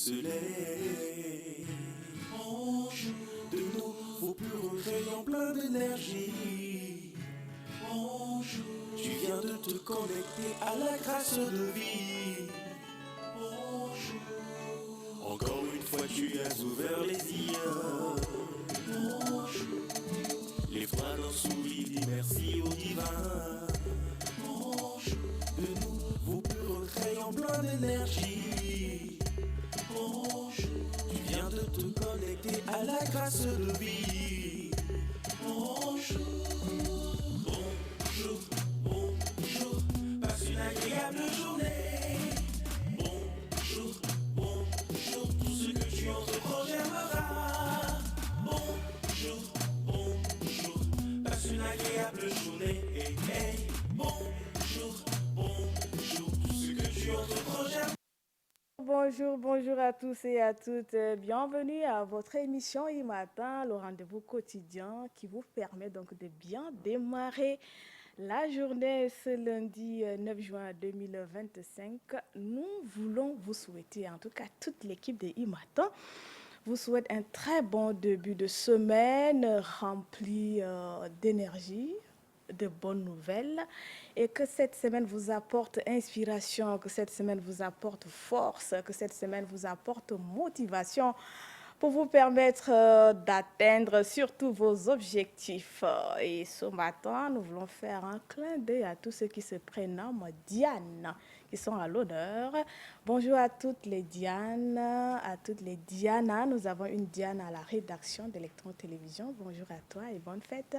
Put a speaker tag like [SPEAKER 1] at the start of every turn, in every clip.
[SPEAKER 1] soleil. Bonjour, de nouveaux purs rayons pleins d'énergie. Bonjour, tu viens de te connecter à la grâce de vie. Bonjour, encore une fois tu as ouvert les yeux. Bonjour, les froids sourient, dis merci au divin. Bonjour, de nouveaux purs rayons pleins d'énergie. Bonjour, tu viens de te connecter à la grâce de vie. Bonjour, bonjour, bonjour, passe une agréable journée. Bonjour, bonjour, tout ce que tu entreprendras. Bonjour, bonjour, passe une agréable journée. Hey, hey. Bonjour, bonjour, tout ce que tu entreprendras.
[SPEAKER 2] Bonjour, bonjour à tous et à toutes. Bienvenue à votre émission e-matin, le rendez-vous quotidien qui vous permet donc de bien démarrer la journée ce lundi 9 juin 2025. Nous voulons vous souhaiter, en tout cas toute l'équipe de e-matin, vous souhaite un très bon début de semaine rempli d'énergie, de bonnes nouvelles et que cette semaine vous apporte inspiration, que cette semaine vous apporte force, que cette semaine vous apporte motivation pour vous permettre d'atteindre surtout vos objectifs. Et ce matin, nous voulons faire un clin d'œil à tous ceux qui se prénomment Diane, qui sont à l'honneur. Bonjour à toutes les Diane, à toutes les Diana. Nous avons une Diane à la rédaction d'Electron Télévision. Bonjour à toi et bonne fête.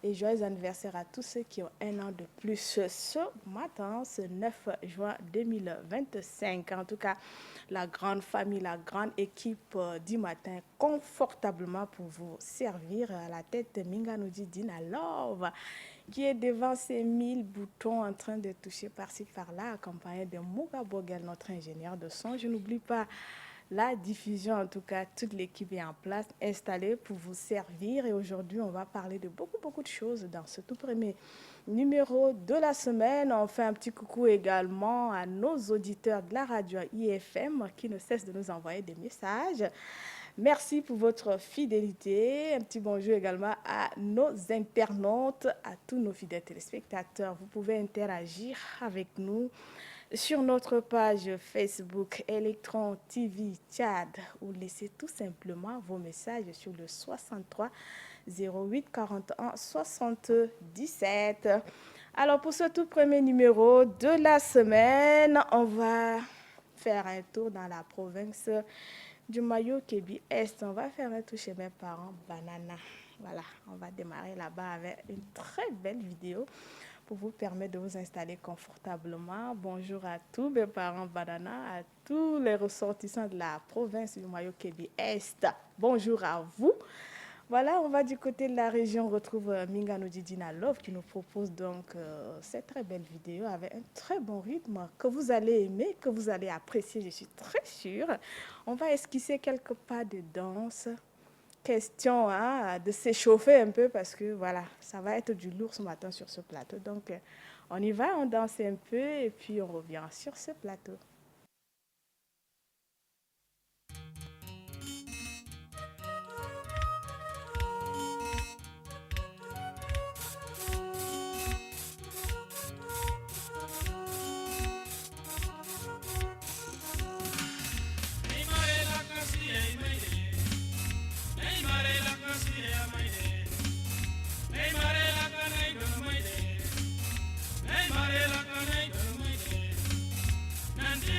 [SPEAKER 2] Et joyeux anniversaire à tous ceux qui ont un an de plus ce matin, ce 9 juin 2025. En tout cas, la grande famille, la grande équipe du matin, confortablement pour vous servir à la tête Minganudi Dina Love, qui est devant ses 1000 boutons en train de toucher par-ci par-là, accompagné de Mouga Bogel, notre ingénieur de son. Je n'oublie pas la diffusion, en tout cas, toute l'équipe est en place, installée pour vous servir. Et aujourd'hui, on va parler de beaucoup de choses dans ce tout premier numéro de la semaine. On fait un petit coucou également à nos auditeurs de la radio IFM qui ne cessent de nous envoyer des messages. Merci pour votre fidélité. Un petit bonjour également à nos internautes, à tous nos fidèles téléspectateurs. Vous pouvez interagir avec nous sur notre page Facebook Electron TV Tchad ou laissez tout simplement vos messages sur le 63 08 41 77. Alors pour ce tout premier numéro de la semaine, on va faire un tour dans la province du Mayo-Kébi Est. On va faire un tour chez mes parents Banana. Voilà, on va démarrer là-bas avec une très belle vidéo pour vous permettre de vous installer confortablement. Bonjour à tous mes parents Banana, à tous les ressortissants de la province du Mayo-Kébi Est. Bonjour à vous. Voilà, on va du côté de la région, on retrouve Minganodi Dina Love qui nous propose donc cette très belle vidéo avec un très bon rythme que vous allez aimer, que vous allez apprécier, je suis très sûre. On va esquisser quelques pas de danse. Question de s'échauffer un peu parce que voilà, ça va être du lourd ce matin sur ce plateau. Donc, on y va, on danse un peu et puis on revient sur ce plateau.
[SPEAKER 3] Nandi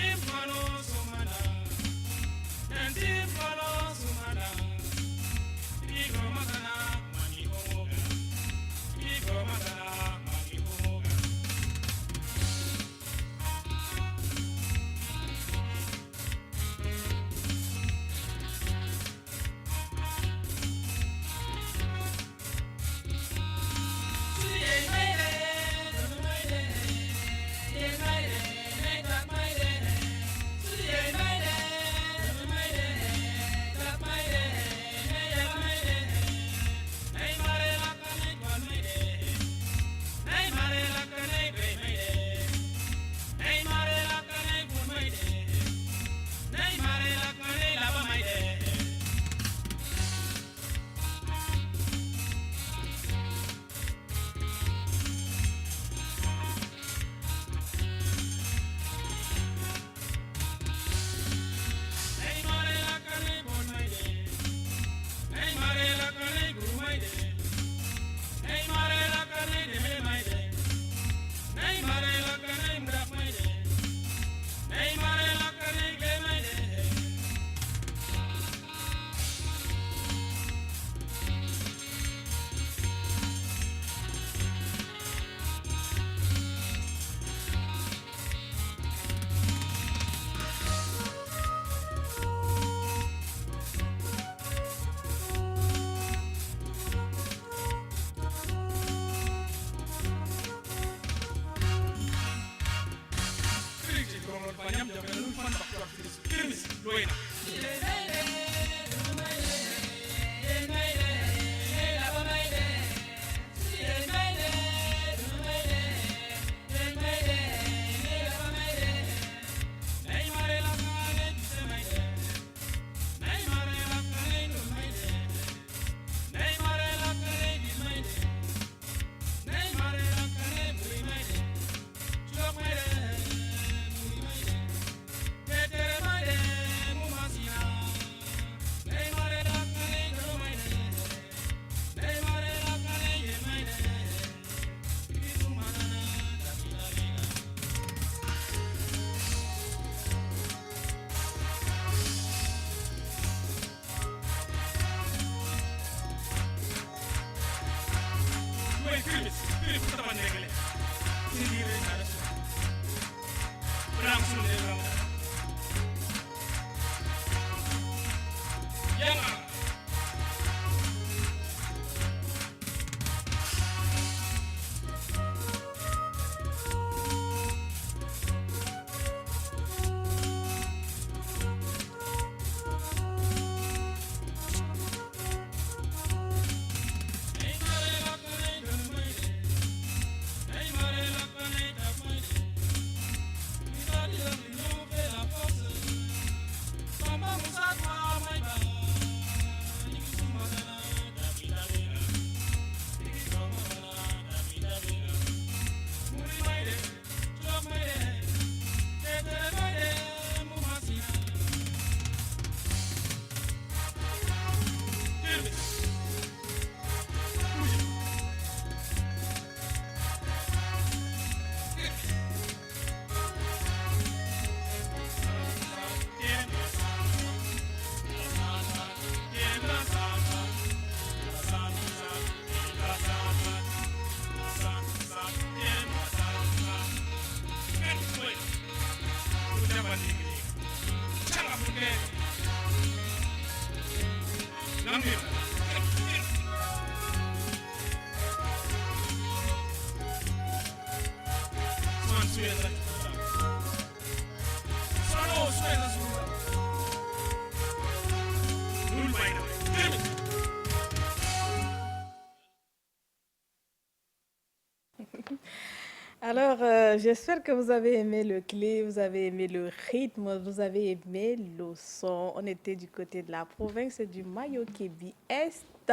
[SPEAKER 2] Alors, j'espère que vous avez aimé le clip, vous avez aimé le rythme, vous avez aimé le son. On était du côté de la province du Mayo-Kébi Est.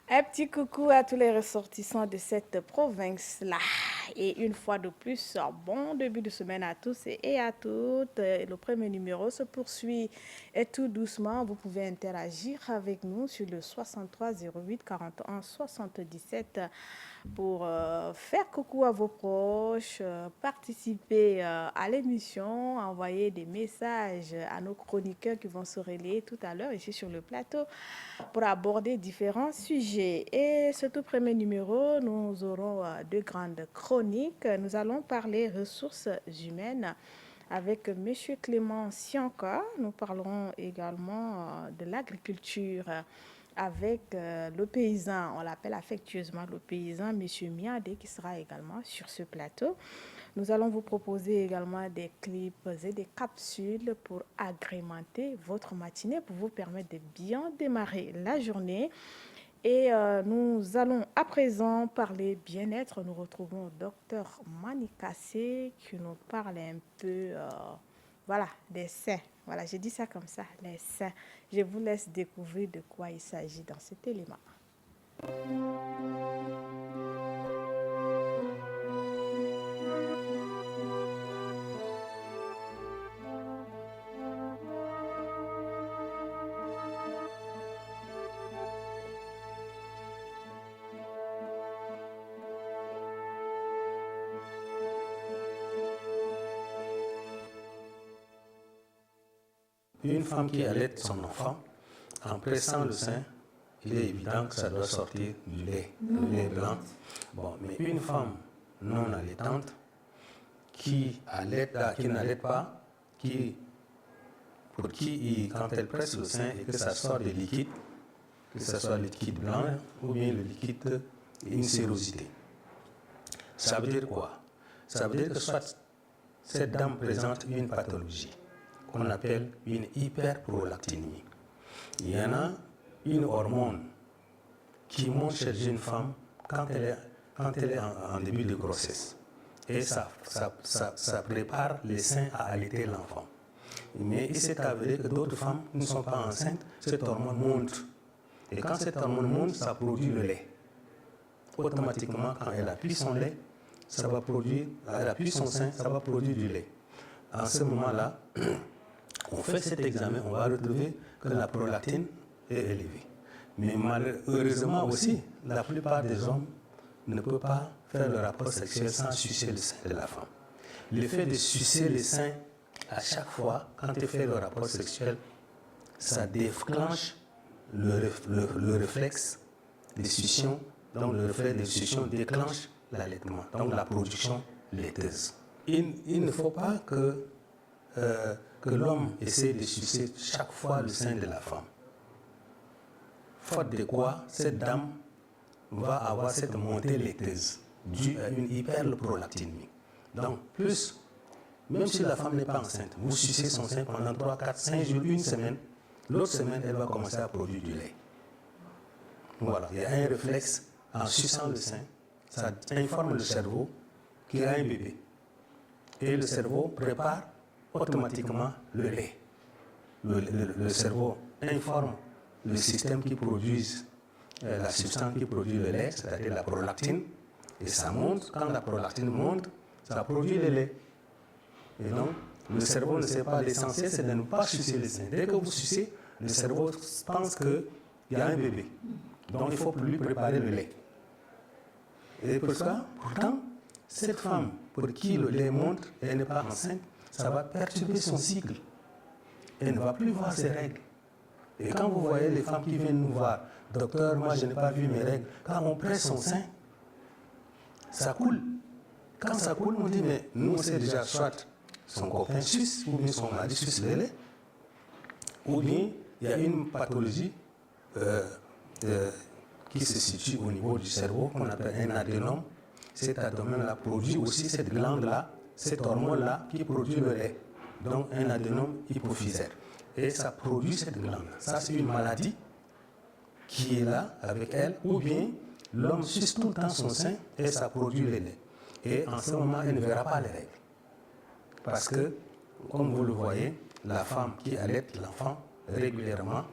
[SPEAKER 2] Un petit coucou à tous les ressortissants de cette province-là. Et une fois de plus, bon début de semaine à tous et à toutes. Le premier numéro se poursuit et tout doucement, vous pouvez interagir avec nous sur le 63 08 41 77 pour faire coucou à vos proches, participer à l'émission, envoyer des messages à nos chroniqueurs qui vont se relayer tout à l'heure ici sur le plateau pour aborder différents sujets. Et ce tout premier numéro, nous aurons deux grandes chroniques. Nous allons parler ressources humaines avec M. Clément Sianka. Nous parlerons également de l'agriculture avec le paysan, on l'appelle affectueusement le paysan, M. Miadé, qui sera également sur ce plateau. Nous allons vous proposer également des clips et des capsules pour agrémenter votre matinée, pour vous permettre de bien démarrer la journée. Et nous allons à présent parler bien-être. Nous retrouvons Dr Manikassé qui nous parle un peu des seins. Voilà, j'ai dit ça comme ça, les seins. Je vous laisse découvrir de quoi il s'agit dans cet élément.
[SPEAKER 3] Une femme qui allait son enfant, en pressant le sein, il est évident que ça doit sortir du lait blanc. Bon, mais une femme non allaitante, qui n'allait pas, pour qui, quand elle presse le sein et que ça sort de liquide, que ce soit le liquide blanc ou bien le liquide, une sérosité. Ça veut dire quoi? Ça veut dire que soit cette dame présente une pathologie qu'on appelle une hyperprolactinémie. Il y en a une hormone qui monte chez une femme quand elle est en début de grossesse. Et ça prépare les seins à allaiter l'enfant. Mais il s'est avéré que d'autres femmes qui ne sont pas enceintes, cette hormone monte. Et quand cette hormone monte, ça produit le lait. Automatiquement, quand elle appuie son lait, elle appuie son sein, ça va produire du lait. À ce moment-là, on fait cet examen, on va retrouver que la prolactine est élevée. Mais malheureusement aussi, la plupart des hommes ne peuvent pas faire le rapport sexuel sans sucer le sein de la femme. L'effet de sucer le sein à chaque fois, quand tu fais le rapport sexuel, ça déclenche le réflexe de succion donc le reflet de succion déclenche l'allaitement, donc la production laiteuse. Il ne faut pas que l'homme essaie de sucer chaque fois le sein de la femme. Faute de quoi, cette dame va avoir cette montée laiteuse due à une hyperprolactinémie. Donc, plus, même si la femme n'est pas enceinte, vous sucez son sein pendant 3, 4, 5 jours, une semaine, l'autre semaine, elle va commencer à produire du lait. Voilà, il y a un réflexe en suçant le sein, ça informe le cerveau qu'il y a un bébé. Et le cerveau prépare automatiquement le lait. Le cerveau informe le système qui produit la substance qui produit le lait, c'est-à-dire la prolactine, et ça monte. Quand la prolactine monte, ça produit le lait. Et donc, le cerveau ne sait pas, l'essentiel c'est de ne pas sucer le sein. Dès que vous sucez, le cerveau pense qu'il y a un bébé. Donc, il faut lui préparer le lait. Et pour ça, pourtant, cette femme pour qui le lait monte et elle n'est pas enceinte, ça va perturber son cycle. Elle ne va plus voir ses règles. Et quand vous voyez les femmes qui viennent nous voir, docteur, moi je n'ai pas vu mes règles, quand on presse son sein, ça coule. Quand ça coule, on dit, mais nous on sait déjà soit son copain suce, ou bien son mari suce le lait, ou bien il y a une pathologie qui se situe au niveau du cerveau, qu'on appelle un adénome. Cet adénome-là produit aussi cette glande-là, cette hormone-là qui produit le lait. Donc un adénome hypophysaire. Et ça produit cette glande. Ça, c'est une maladie qui est là avec elle, ou bien l'homme suce tout le temps son sein et ça produit le lait. Et en ce moment, elle ne verra pas les règles. Parce que, comme vous le voyez, la femme qui allaite l'enfant régulièrement,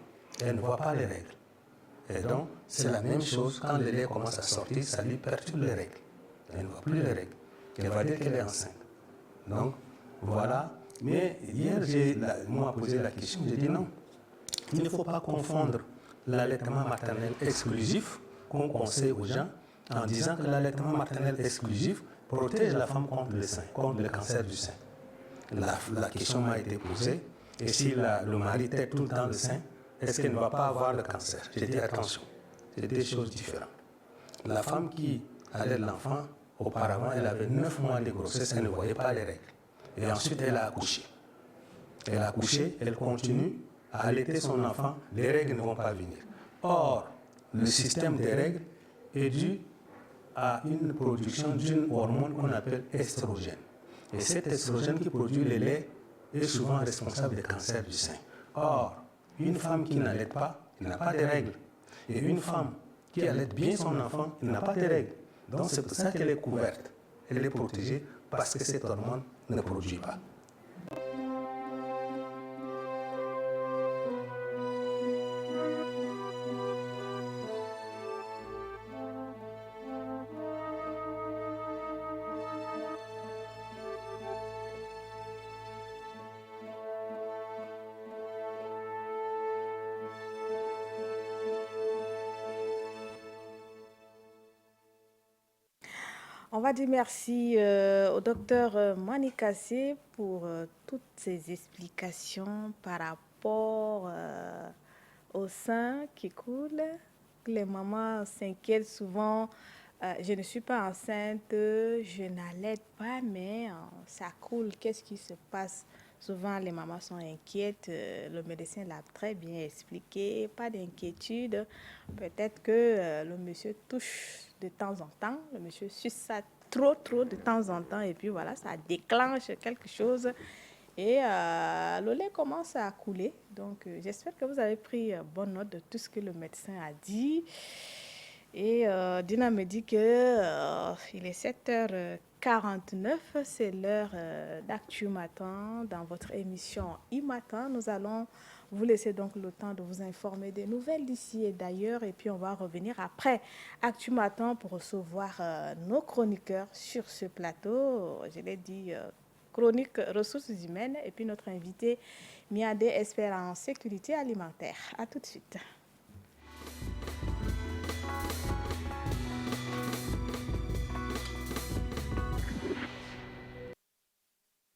[SPEAKER 3] elle ne voit pas les règles. Et donc, c'est la même chose, quand le lait commence à sortir, ça lui perturbe les règles. Elle ne voit plus les règles. Elle va dire qu'elle est enceinte. Donc, voilà. Mais hier, moi posé la question, j'ai dit non. Il ne faut pas confondre l'allaitement maternel exclusif qu'on conseille aux gens en disant que l'allaitement maternel exclusif protège la femme contre le sein, contre le cancer du sein. La question m'a été posée, et si le mari tète tout le temps le sein, est-ce qu'elle ne va pas avoir le cancer? J'ai dit attention, c'est des choses différentes. La femme qui allait l'enfant, auparavant, elle avait 9 mois de grossesse, elle ne voyait pas les règles. Et ensuite, elle a accouché. Elle a accouché, elle continue à allaiter son enfant, les règles ne vont pas venir. Or, le système des règles est dû à une production d'une hormone qu'on appelle estrogène. Et cet estrogène qui produit le lait est souvent responsable des cancers du sein. Or, une femme qui n'allaite pas, elle n'a pas de règles. Et une femme qui allaite bien son enfant, elle n'a pas de règles. Donc c'est pour ça qu'elle est couverte. Elle est protégée parce que cette hormone ne produit pas.
[SPEAKER 2] On va dire merci au docteur Manikassé pour toutes ces explications par rapport au sein qui coule. Les mamans s'inquiètent souvent. Je ne suis pas enceinte, je n'allaite pas, mais ça coule. Qu'est-ce qui se passe? Souvent, les mamans sont inquiètes. Le médecin l'a très bien expliqué. Pas d'inquiétude. Peut-être que le monsieur touche de temps en temps. Le monsieur suce ça trop de temps en temps. Et puis voilà, ça déclenche quelque chose. Et le lait commence à couler. Donc, j'espère que vous avez pris bonne note de tout ce que le médecin a dit. Et Dina me dit qu'il est 7h49, c'est l'heure d'Actu Matin dans votre émission e-Matin. Nous allons vous laisser donc le temps de vous informer des nouvelles d'ici et d'ailleurs. Et puis on va revenir après Actu Matin pour recevoir nos chroniqueurs sur ce plateau. Je l'ai dit, chronique ressources humaines. Et puis notre invité, Miadé, expert en sécurité alimentaire. À tout de suite.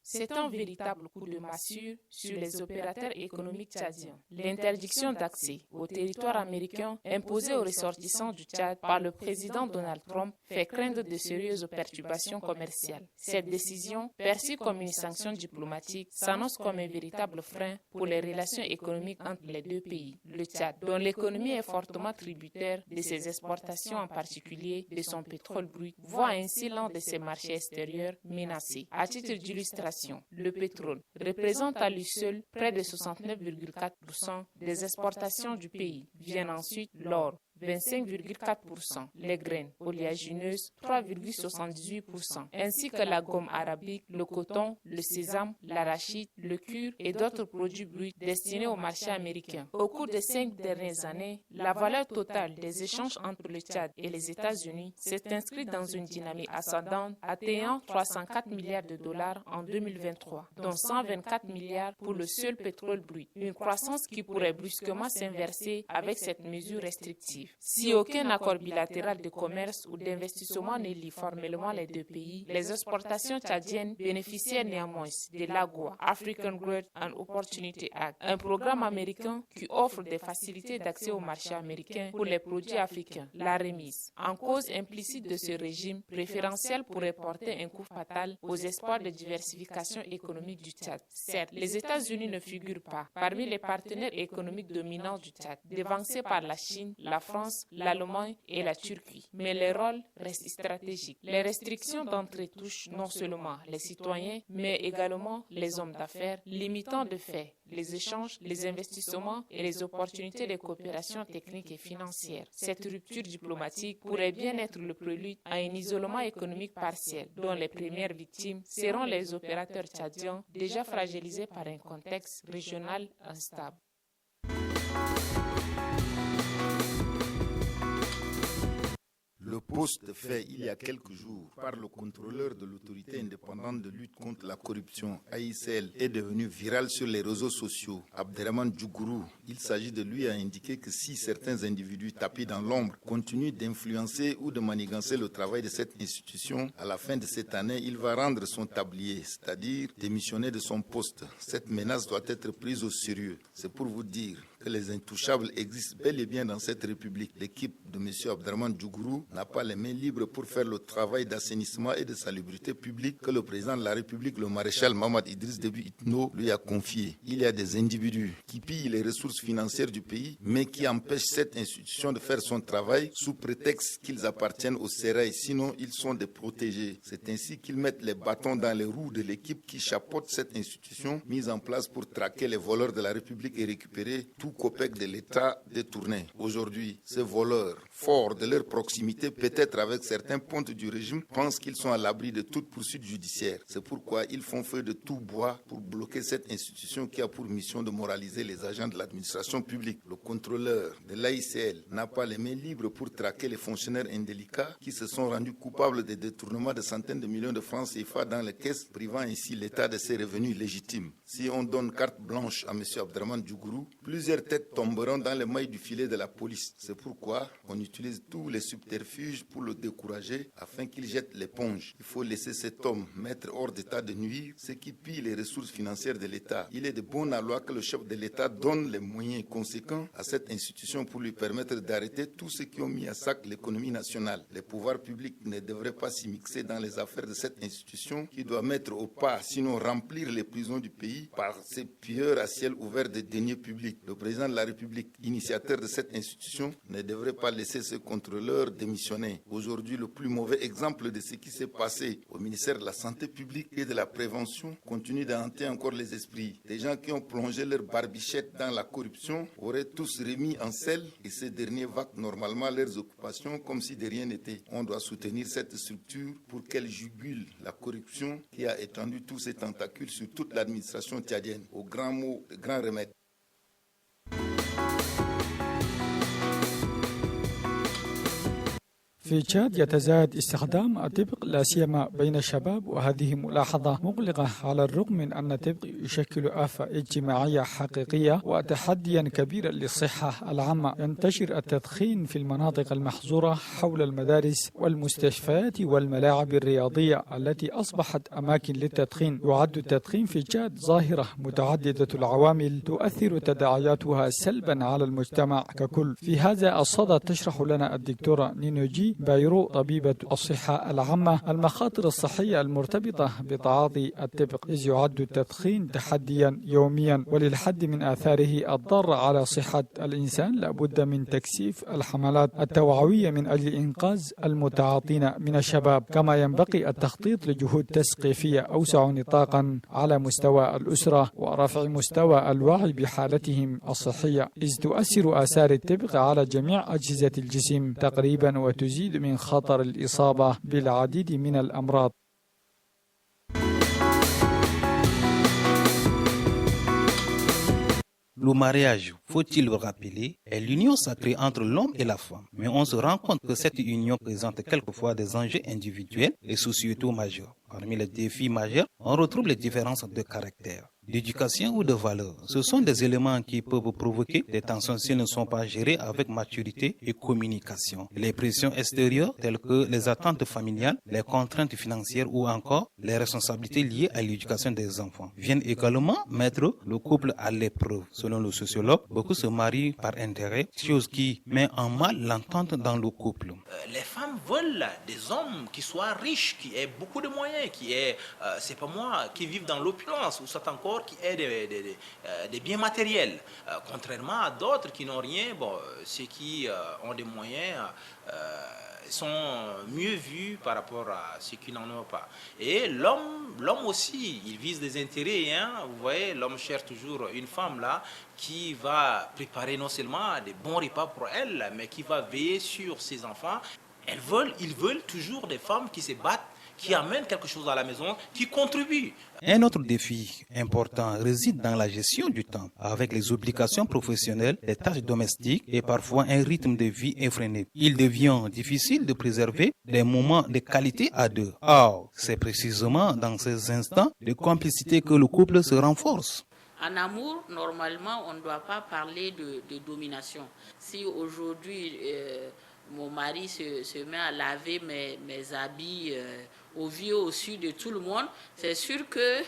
[SPEAKER 4] C'est un véritable coup de massue sur les opérateurs économiques tchadiens. L'interdiction d'accès au territoire américain imposée aux ressortissants du Tchad par le président Donald Trump fait craindre de sérieuses perturbations commerciales. Cette décision, perçue comme une sanction diplomatique, s'annonce comme un véritable frein pour les relations économiques entre les deux pays. Le Tchad, dont l'économie est fortement tributaire de ses exportations, en particulier de son pétrole brut, voit ainsi l'un de ses marchés extérieurs menacé. À titre d'illustration, le pétrole représente à lui seul près de 69,4% des exportations du pays. Viennent ensuite l'or, 25,4%, les graines oléagineuses 3,78%, ainsi que la gomme arabique, le coton, le sésame, l'arachide, le cuir et d'autres produits bruts destinés au marché américain. Au cours des 5 dernières années, la valeur totale des échanges entre le Tchad et les États-Unis s'est inscrite dans une dynamique ascendante, atteignant 304 milliards de dollars en 2023, dont 124 milliards pour le seul pétrole brut, une croissance qui pourrait brusquement s'inverser avec cette mesure restrictive. Si aucun accord bilatéral de commerce ou d'investissement ne lie formellement les deux pays, les exportations tchadiennes bénéficiaient néanmoins de l'AGOA, African Growth and Opportunity Act, un programme américain qui offre des facilités d'accès au marché américain pour les produits africains, la remise. En cause implicite de ce régime préférentiel pourrait porter un coup fatal aux espoirs de diversification économique du Tchad. Certes, les États-Unis ne figurent pas parmi les partenaires économiques dominants du Tchad, devancés par la Chine, la France, l'Allemagne et la Turquie. Mais les rôles restent stratégiques. Les restrictions d'entrée touchent non seulement les citoyens, mais également les hommes d'affaires, limitant de fait les échanges, les investissements et les opportunités de coopération technique et financière. Cette rupture diplomatique pourrait bien être le prélude à un isolement économique partiel, dont les premières victimes seront les opérateurs tchadiens déjà fragilisés par un contexte régional instable.
[SPEAKER 5] Le poste fait il y a quelques jours par le contrôleur de l'autorité indépendante de lutte contre la corruption, AICL, est devenu viral sur les réseaux sociaux. Abderrahmane Djougourou, il s'agit de lui, a indiqué que si certains individus tapis dans l'ombre continuent d'influencer ou de manigancer le travail de cette institution, à la fin de cette année, il va rendre son tablier, c'est-à-dire démissionner de son poste. Cette menace doit être prise au sérieux. C'est pour vous dire que les intouchables existent bel et bien dans cette République. L'équipe de M. Abderrahmane Djougourou n'a pas les mains libres pour faire le travail d'assainissement et de salubrité publique que le président de la République, le maréchal Mamad Idriss Déby Itno, lui a confié. Il y a des individus qui pillent les ressources financières du pays, mais qui empêchent cette institution de faire son travail sous prétexte qu'ils appartiennent au sérail, sinon ils sont des protégés. C'est ainsi qu'ils mettent les bâtons dans les roues de l'équipe qui chapeaute cette institution mise en place pour traquer les voleurs de la République et récupérer tout copec de l'État détourné. Aujourd'hui, ces voleurs, forts de leur proximité, peut-être avec certains pontes du régime, pensent qu'ils sont à l'abri de toute poursuite judiciaire. C'est pourquoi ils font feu de tout bois pour bloquer cette institution qui a pour mission de moraliser les agents de l'administration publique. Le contrôleur de l'AICL n'a pas les mains libres pour traquer les fonctionnaires indélicats qui se sont rendus coupables des détournements de centaines de millions de francs CFA dans les caisses, privant ainsi l'État de ses revenus légitimes. Si on donne carte blanche à M. Abderrahmane Djougourou, plusieurs têtes tomberont dans les mailles du filet de la police. C'est pourquoi on utilise tous les subterfuges pour le décourager afin qu'il jette l'éponge. Il faut laisser cet homme mettre hors d'état de nuire ceux qui pillent les ressources financières de l'État. Il est de bon aloi que le chef de l'État donne les moyens conséquents à cette institution pour lui permettre d'arrêter tous ceux qui ont mis à sac l'économie nationale. Les pouvoirs publics ne devraient pas s'y mixer dans les affaires de cette institution qui doit mettre au pas, sinon remplir les prisons du pays par ces pilleurs à ciel ouvert des deniers publics. Le président de la République, initiateur de cette institution, ne devrait pas laisser ce contrôleur démissionner. Aujourd'hui, le plus mauvais exemple de ce qui s'est passé au ministère de la Santé publique et de la Prévention continue de hanter encore les esprits. Des gens qui ont plongé leur barbichette dans la corruption auraient tous remis en selle et ces derniers vaquent normalement leurs occupations comme si de rien n'était. On doit soutenir cette structure pour qu'elle jugule la corruption qui a étendu tous ses tentacules sur toute l'administration tchadienne. Au grand mot, de grand remède.
[SPEAKER 6] في تشاد يتزايد استخدام الطبق لا سيما بين الشباب، وهذه ملاحظة مقلقة على الرغم من أن الطبق يشكل آفة اجتماعية حقيقية وتحديا كبيرا للصحة العامة. ينتشر التدخين في المناطق المحظورة حول المدارس والمستشفيات والملاعب الرياضية التي أصبحت أماكن للتدخين. يعد التدخين في تشاد ظاهرة متعددة العوامل تؤثر تداعياتها سلبا على المجتمع ككل. في هذا الصدد تشرح لنا الدكتورة نينوجي بايرو طبيبة الصحة العامة المخاطر الصحية المرتبطة بتعاطي الطبق، إذ يعد التدخين تحديا يوميا، وللحد من آثاره الضارة على صحة الإنسان لابد من تكثيف الحملات التوعوية من أجل إنقاذ المتعاطين من الشباب، كما ينبغي التخطيط لجهود تثقيفية أوسع نطاقا على مستوى الأسرة ورفع مستوى الوعي بحالتهم الصحية، إذ تؤثر آثار الطبق على جميع أجهزة الجسم تقريبا وتزيد من خطر الإصابة بالعديد من الأمراض.
[SPEAKER 7] Le mariage, faut-il le rappeler, est l'union sacrée entre l'homme et la femme. Mais on se rend compte que cette union présente quelquefois des enjeux individuels et sociétaux majeurs. Parmi les défis majeurs, on retrouve les différences de caractère, d'éducation ou de valeur. Ce sont des éléments qui peuvent provoquer des tensions s'ils ne sont pas gérés avec maturité et communication. Les pressions extérieures telles que les attentes familiales, les contraintes financières ou encore les responsabilités liées à l'éducation des enfants viennent également mettre le couple à l'épreuve. Selon le sociologue, beaucoup se marient par intérêt, chose qui met en mal l'entente dans le couple.
[SPEAKER 8] Les femmes veulent des hommes qui soient riches, qui aient beaucoup de moyens, qui aient, c'est pas moi, qui vivent dans l'opulence ou soit encore qui aient des biens matériels. Contrairement à d'autres qui n'ont rien, ceux qui ont des moyens sont mieux vus par rapport à ceux qui n'en ont pas. Et l'homme aussi, il vise des intérêts. Vous voyez, l'homme cherche toujours une femme là qui va préparer non seulement des bons repas pour elle, mais qui va veiller sur ses enfants. Ils veulent toujours des femmes qui se battent, qui amènent quelque chose à la maison, qui contribuent.
[SPEAKER 7] Un autre défi important réside dans la gestion du temps, avec les obligations professionnelles, les tâches domestiques et parfois un rythme de vie effréné. Il devient difficile de préserver des moments de qualité à deux. Or, c'est précisément dans ces instants de complicité que le couple se renforce.
[SPEAKER 9] En amour, normalement, on ne doit pas parler de domination. Si aujourd'hui, mon mari se met à laver mes habits au vu au su de tout le monde, c'est sûr que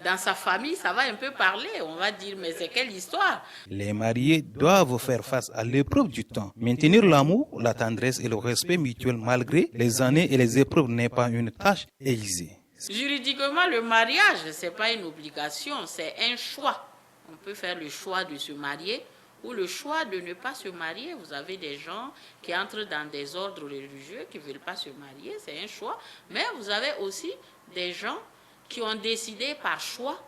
[SPEAKER 9] dans sa famille, ça va un peu parler. On va dire, mais c'est quelle histoire?
[SPEAKER 7] Les mariés doivent faire face à l'épreuve du temps. Maintenir l'amour, la tendresse et le respect mutuel malgré les années et les épreuves n'est pas une tâche aisée.
[SPEAKER 9] Juridiquement, le mariage, ce n'est pas une obligation, c'est un choix. On peut faire le choix de se marier ou le choix de ne pas se marier. Vous avez des gens qui entrent dans des ordres religieux qui ne veulent pas se marier, c'est un choix. Mais vous avez aussi des gens qui ont décidé par choix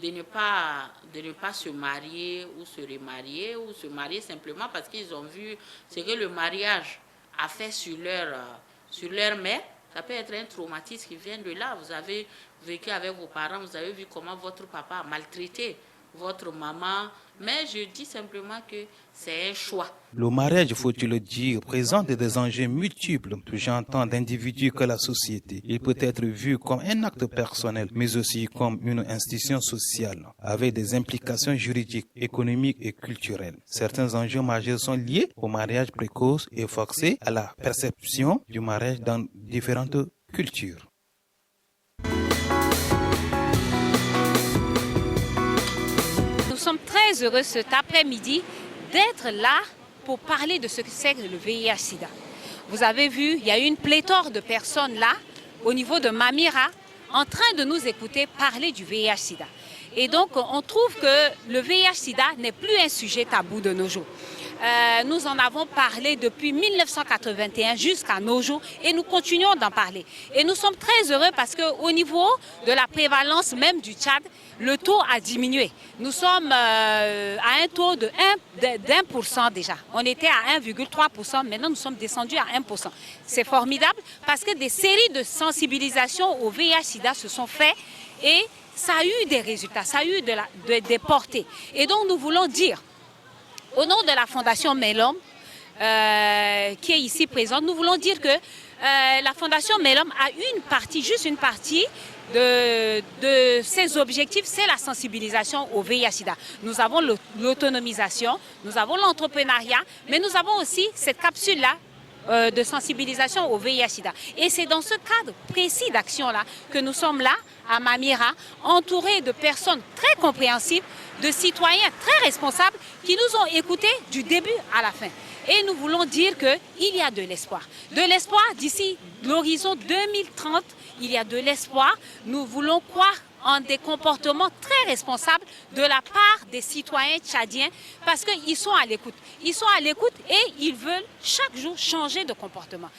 [SPEAKER 9] de ne pas se marier ou se remarier ou se marier simplement parce qu'ils ont vu ce que le mariage a fait sur leur mère. Ça peut être un traumatisme qui vient de là. Vous avez vécu avec vos parents, vous avez vu comment votre papa a maltraité votre maman, mais je dis simplement que c'est un choix.
[SPEAKER 7] Le mariage, faut-il le dire, présente des enjeux multiples, touchant tant d'individus que la société. Il peut être vu comme un acte personnel, mais aussi comme une institution sociale, avec des implications juridiques, économiques et culturelles. Certains enjeux majeurs sont liés au mariage précoce et forcé, à la perception du mariage dans différentes cultures.
[SPEAKER 10] Nous sommes très heureux cet après-midi d'être là pour parler de ce que c'est que le VIH-Sida. Vous avez vu, il y a une pléthore de personnes là, au niveau de Mamira, en train de nous écouter parler du VIH-Sida. Et donc, on trouve que le VIH-Sida n'est plus un sujet tabou de nos jours. Nous en avons parlé depuis 1981 jusqu'à nos jours et nous continuons d'en parler. Et nous sommes très heureux parce qu'au niveau de la prévalence même du Tchad, le taux a diminué. Nous sommes à un taux de 1% déjà. On était à 1,3%, maintenant nous sommes descendus à 1%. C'est formidable parce que des séries de sensibilisation au VIH-Sida se sont faites et ça a eu des résultats, ça a eu des portées. Et donc nous voulons dire, au nom de la Fondation Melom, qui est ici présente, nous voulons dire que la Fondation Melom a juste une partie de ses objectifs, c'est la sensibilisation au VIH/SIDA. Nous avons l'autonomisation, nous avons l'entrepreneuriat, mais nous avons aussi cette capsule-là de sensibilisation au VIH/SIDA. Et c'est dans ce cadre précis d'action-là que nous sommes là, à Mamira, entourés de personnes très compréhensives, de citoyens très responsables qui nous ont écoutés du début à la fin. Et nous voulons dire qu'il y a de l'espoir. De l'espoir d'ici l'horizon 2030, il y a de l'espoir. Nous voulons croire en des comportements très responsables de la part des citoyens tchadiens parce qu'ils sont à l'écoute. Ils sont à l'écoute et ils veulent chaque jour changer de comportement.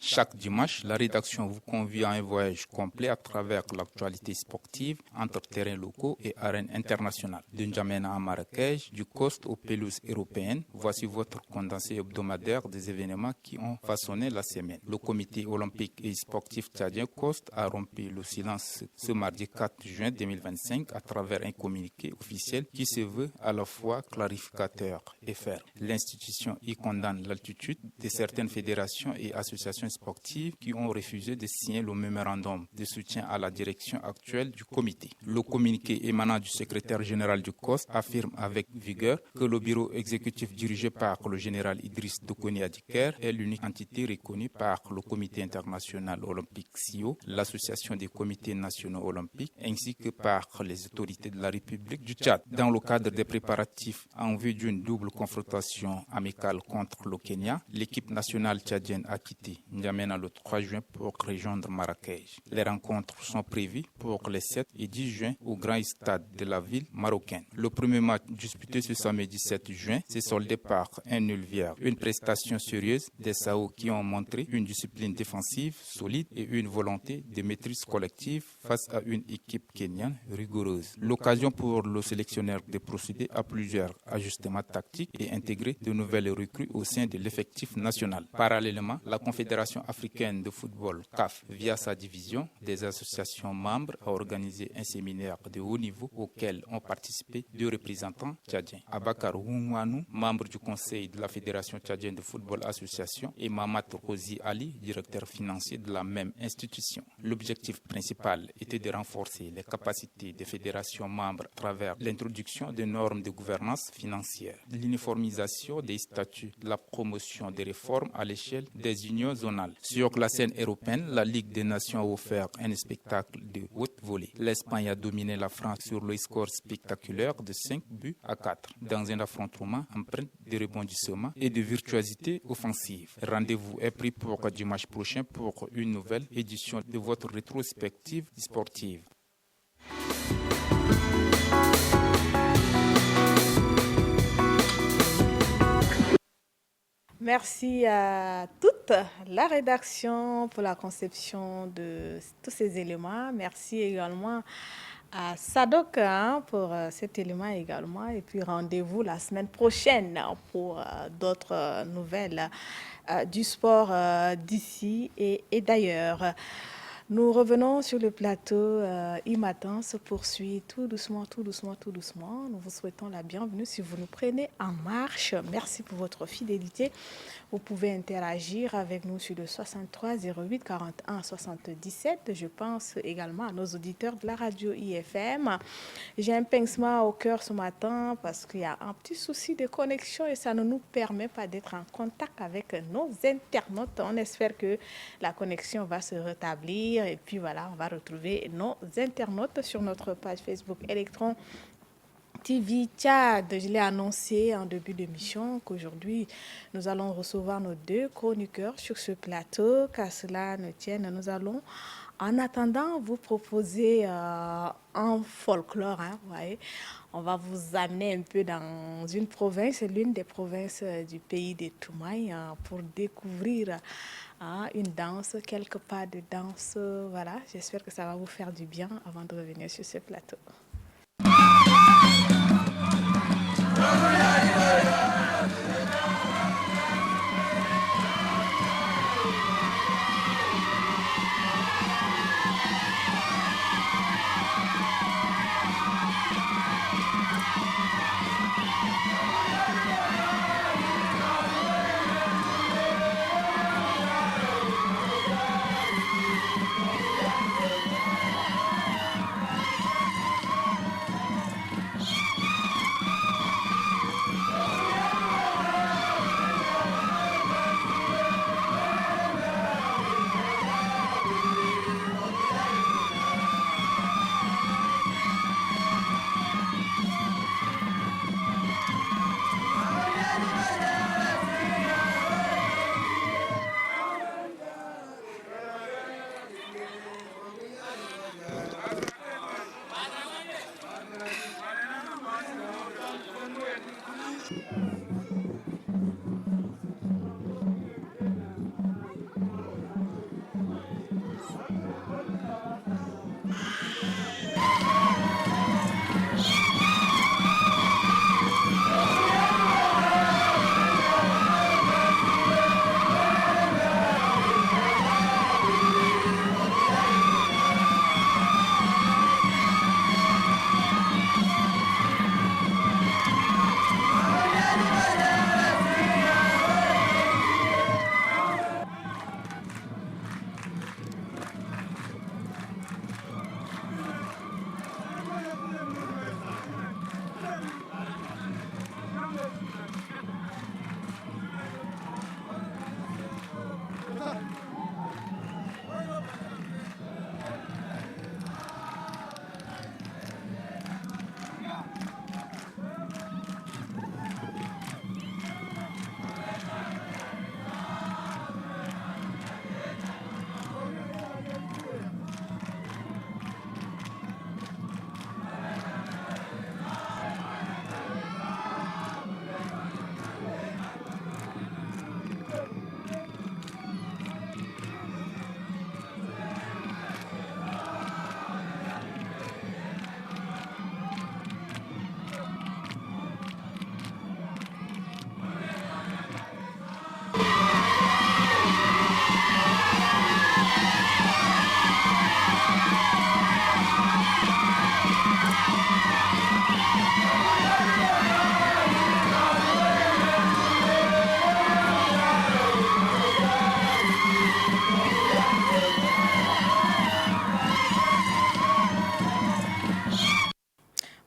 [SPEAKER 11] Chaque dimanche, la rédaction vous convie à un voyage complet à travers l'actualité sportive entre terrains locaux et arènes internationales. De N'Djamena à Marrakech, du Coast aux pelouses européennes, voici votre condensé hebdomadaire des événements qui ont façonné la semaine. Le comité olympique et sportif tchadien Coast a rompu le silence ce mardi 4 juin 2025 à travers un communiqué officiel qui se veut à la fois clarificateur et ferme. L'institution y condamne l'attitude de certaines fédérations et associations sportives qui ont refusé de signer le mémorandum de soutien à la direction actuelle du comité. Le communiqué émanant du secrétaire général du COS affirme avec vigueur que le bureau exécutif dirigé par le général Idriss Dokoni Adiker est l'unique entité reconnue par le comité international olympique CIO, l'association des comités nationaux olympiques, ainsi que par les autorités de la République du Tchad. Dans le cadre des préparatifs en vue d'une double confrontation amicale contre le Kenya, l'équipe nationale tchadienne a quitté N'Djamena le 3 juin pour rejoindre Marrakech. Les rencontres sont prévues pour les 7 et 10 juin au grand stade de la ville marocaine. Le premier match disputé ce samedi 7 juin s'est soldé par un nul vierge. Une prestation sérieuse des Sao qui ont montré une discipline défensive solide et une volonté de maîtrise collective face à une équipe kenyane rigoureuse. L'occasion pour le sélectionneur de procéder à plusieurs ajustements tactiques et intégrer de nouvelles recrues au sein de l'effectif national. Parallèlement, la Confédération africaine de football CAF, via sa division des associations membres, a organisé un séminaire de haut niveau auquel ont participé 2 représentants tchadiens. Abakar Oumouanou, membre du conseil de la Fédération tchadienne de football association, et Mamat Rozi Ali, directeur financier de la même institution. L'objectif principal était de renforcer les capacités des fédérations membres à travers l'introduction de normes de gouvernance financière, l'uniformisation des statuts, la promotion des réformes à l'échelle des unions zonales. Sur la scène européenne, la Ligue des Nations a offert un spectacle de haute volée. L'Espagne a dominé la France sur le score spectaculaire de 5-4 dans un affrontement empreint de rebondissements et de virtuosité offensive. Rendez-vous est pris pour dimanche prochain pour une nouvelle édition de votre rétrospective sportive.
[SPEAKER 2] Merci à toute la rédaction pour la conception de tous ces éléments. Merci également à Sadok pour cet élément également. Et puis rendez-vous la semaine prochaine pour d'autres nouvelles du sport d'ici et d'ailleurs. Nous revenons sur le plateau. Imatin se poursuit tout doucement, tout doucement, tout doucement. Nous vous souhaitons la bienvenue si vous nous prenez en marche. Merci pour votre fidélité. Vous pouvez interagir avec nous sur le 63 08 41 77. Je pense également à nos auditeurs de la radio IFM. J'ai un pincement au cœur ce matin parce qu'il y a un petit souci de connexion et ça ne nous permet pas d'être en contact avec nos internautes. On espère que la connexion va se rétablir. Et puis voilà, on va retrouver nos internautes sur notre page Facebook Electron TV Tchad. Je l'ai annoncé en début d'émission qu'aujourd'hui, nous allons recevoir nos 2 chroniqueurs sur ce plateau. Qu'à cela ne tienne, nous allons en attendant vous proposer un folklore. Vous voyez. On va vous amener un peu dans une province, l'une des provinces du pays des Toumaï, pour découvrir une danse, quelques pas de danse. Voilà, j'espère que ça va vous faire du bien avant de revenir sur ce plateau.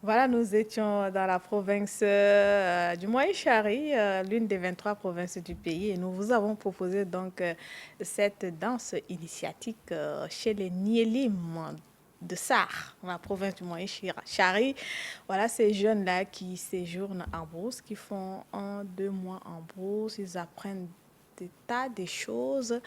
[SPEAKER 2] Voilà, nous étions dans la province du Moyen-Chari, l'une des 23 provinces du pays, et nous vous avons proposé donc cette danse initiatique chez les Nielim de Sarre, dans la province du Moyen-Chari. Voilà ces jeunes-là qui séjournent en brousse, qui font 1-2 mois en brousse, ils apprennent des tas de choses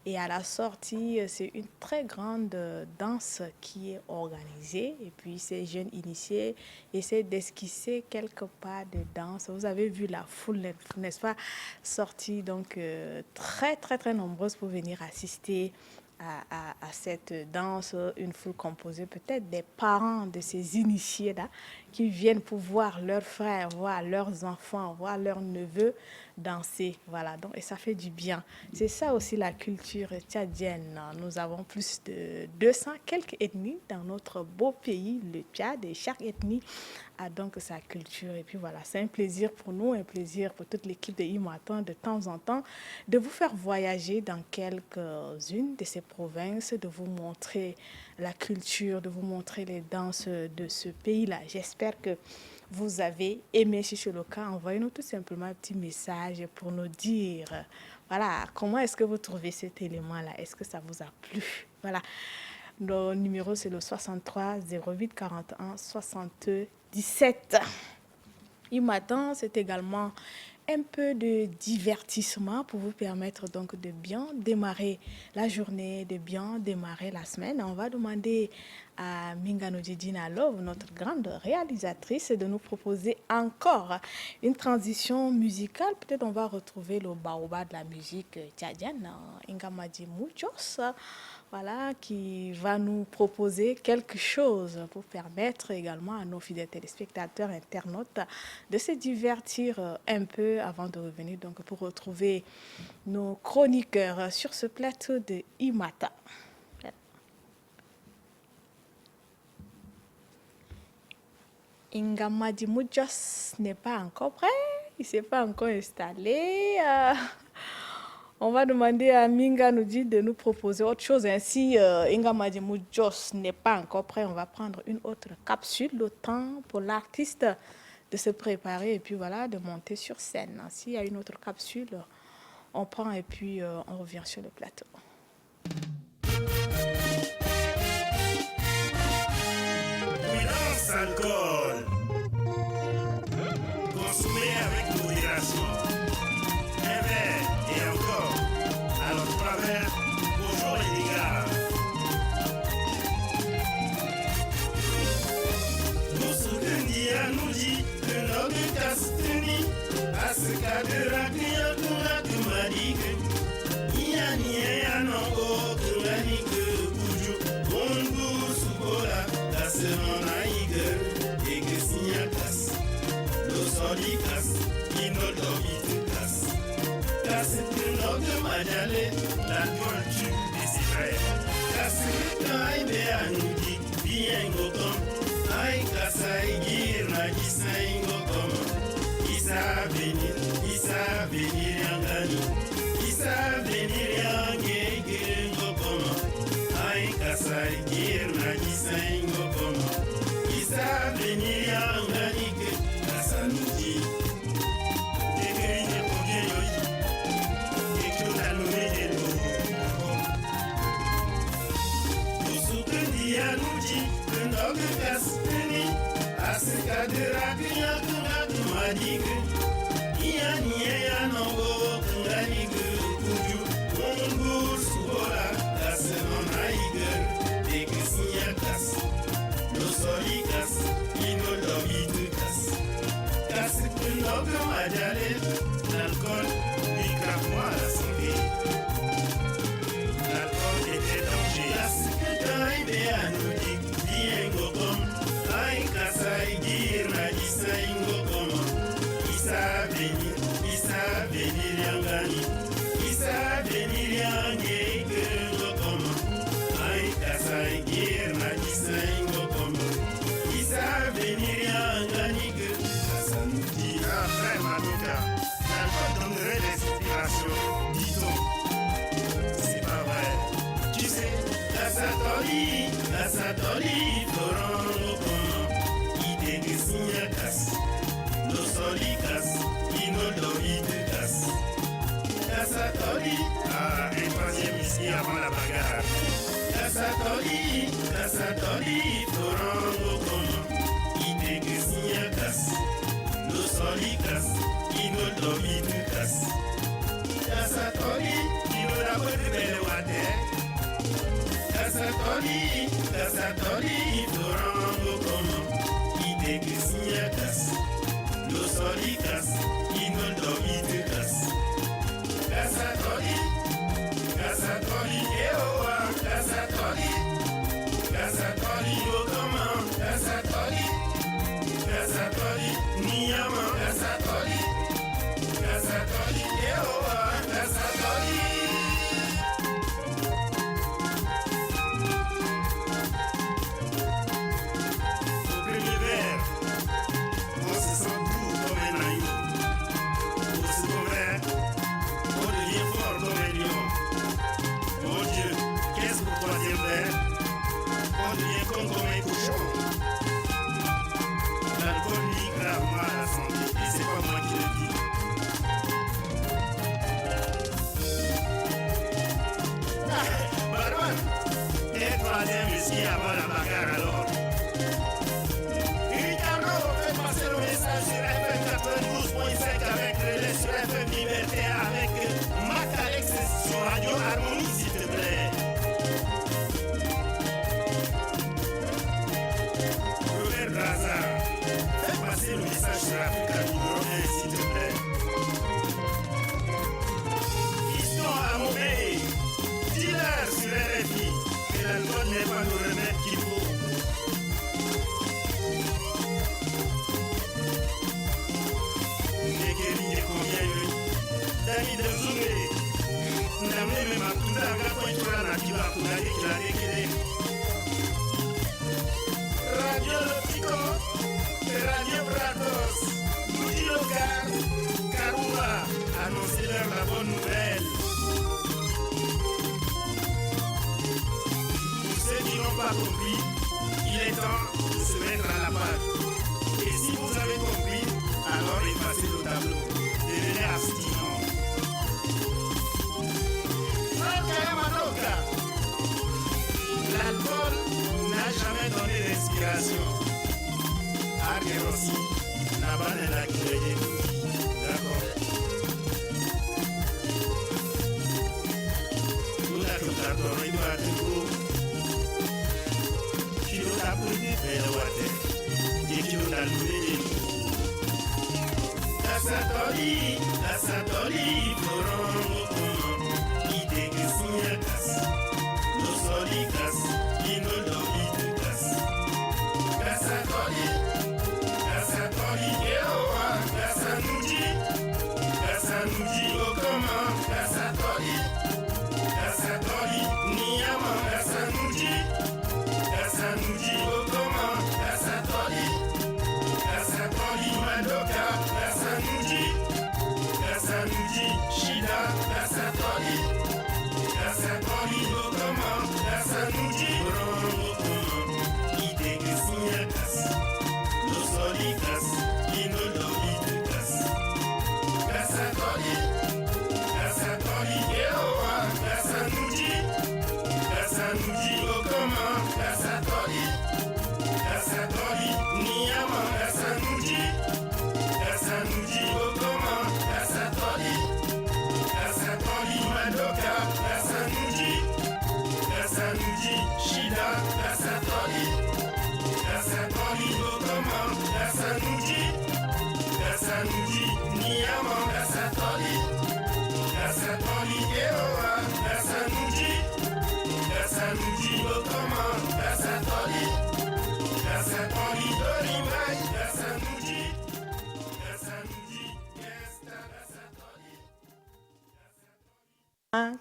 [SPEAKER 2] et à la sortie c'est une très grande danse qui est organisée et puis ces jeunes initiés essaient d'esquisser quelques pas de danse. Vous avez vu la foule, n'est-ce pas, sortie donc très nombreuse pour venir assister à cette danse, une foule composée peut-être des parents de ces initiés-là qui viennent pour voir leurs frères, voir leurs enfants, voir leurs neveux danser. Voilà, donc, et ça fait du bien. C'est ça aussi la culture tchadienne. Nous avons plus de 200 quelques ethnies dans notre beau pays, le Tchad, et chaque ethnie a donc sa culture. Et puis voilà, c'est un plaisir pour nous, un plaisir pour toute l'équipe de Imatin de temps en temps de vous faire voyager dans quelques-unes de ces provinces, de vous montrer la culture, de vous montrer les danses de ce pays-là. J'espère que vous avez aimé. Si c'est le cas, envoyez-nous tout simplement un petit message pour nous dire, voilà, comment est-ce que vous trouvez cet élément-là? Est-ce que ça vous a plu? Voilà. Le numéro, c'est le 63 08 41 77. Imatin, c'est également un peu de divertissement pour vous permettre donc de bien démarrer la journée, de bien démarrer la semaine. On va demander à Mingano Djidjina Love, notre grande réalisatrice, de nous proposer encore une transition musicale. Peut-être on va retrouver le baobab de la musique tchadienne, Ingamadi Muchos, voilà, qui va nous proposer quelque chose pour permettre également à nos fidèles téléspectateurs, internautes, de se divertir un peu avant de revenir donc pour retrouver nos chroniqueurs sur ce plateau de Imata. Ingamadi Muchos n'est pas encore prêt, il ne s'est pas encore installé. On va demander à Minga Noudi de nous proposer autre chose. Ainsi, Ingamadi Muchos n'est pas encore prêt, on va prendre une autre capsule, le temps pour l'artiste de se préparer et puis voilà, de monter sur scène. S'il y a une autre capsule, on prend et puis on revient sur le plateau.
[SPEAKER 1] Prudence alcool. Consommez avec modération. Un verre et encore. Alors 3 verres, bonjour les gars. Nous soutenir nous dit que notre Castini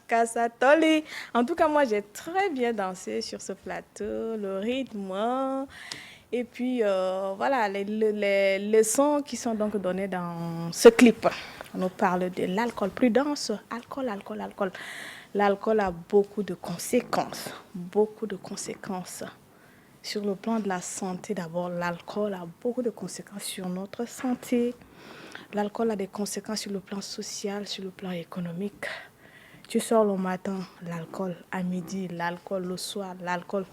[SPEAKER 2] Kassatoli. En tout cas, moi, j'ai très bien dansé sur ce plateau, le rythme. Et puis, voilà, les leçons qui sont donc données dans ce clip. On nous parle de l'alcool. Prudence, alcool. L'alcool a beaucoup de conséquences. Sur le plan de la santé, d'abord, l'alcool a beaucoup de conséquences sur notre santé. L'alcool a des conséquences sur le plan social, sur le plan économique. Tu sors le matin, l'alcool. À midi, l'alcool. Le soir, l'alcool.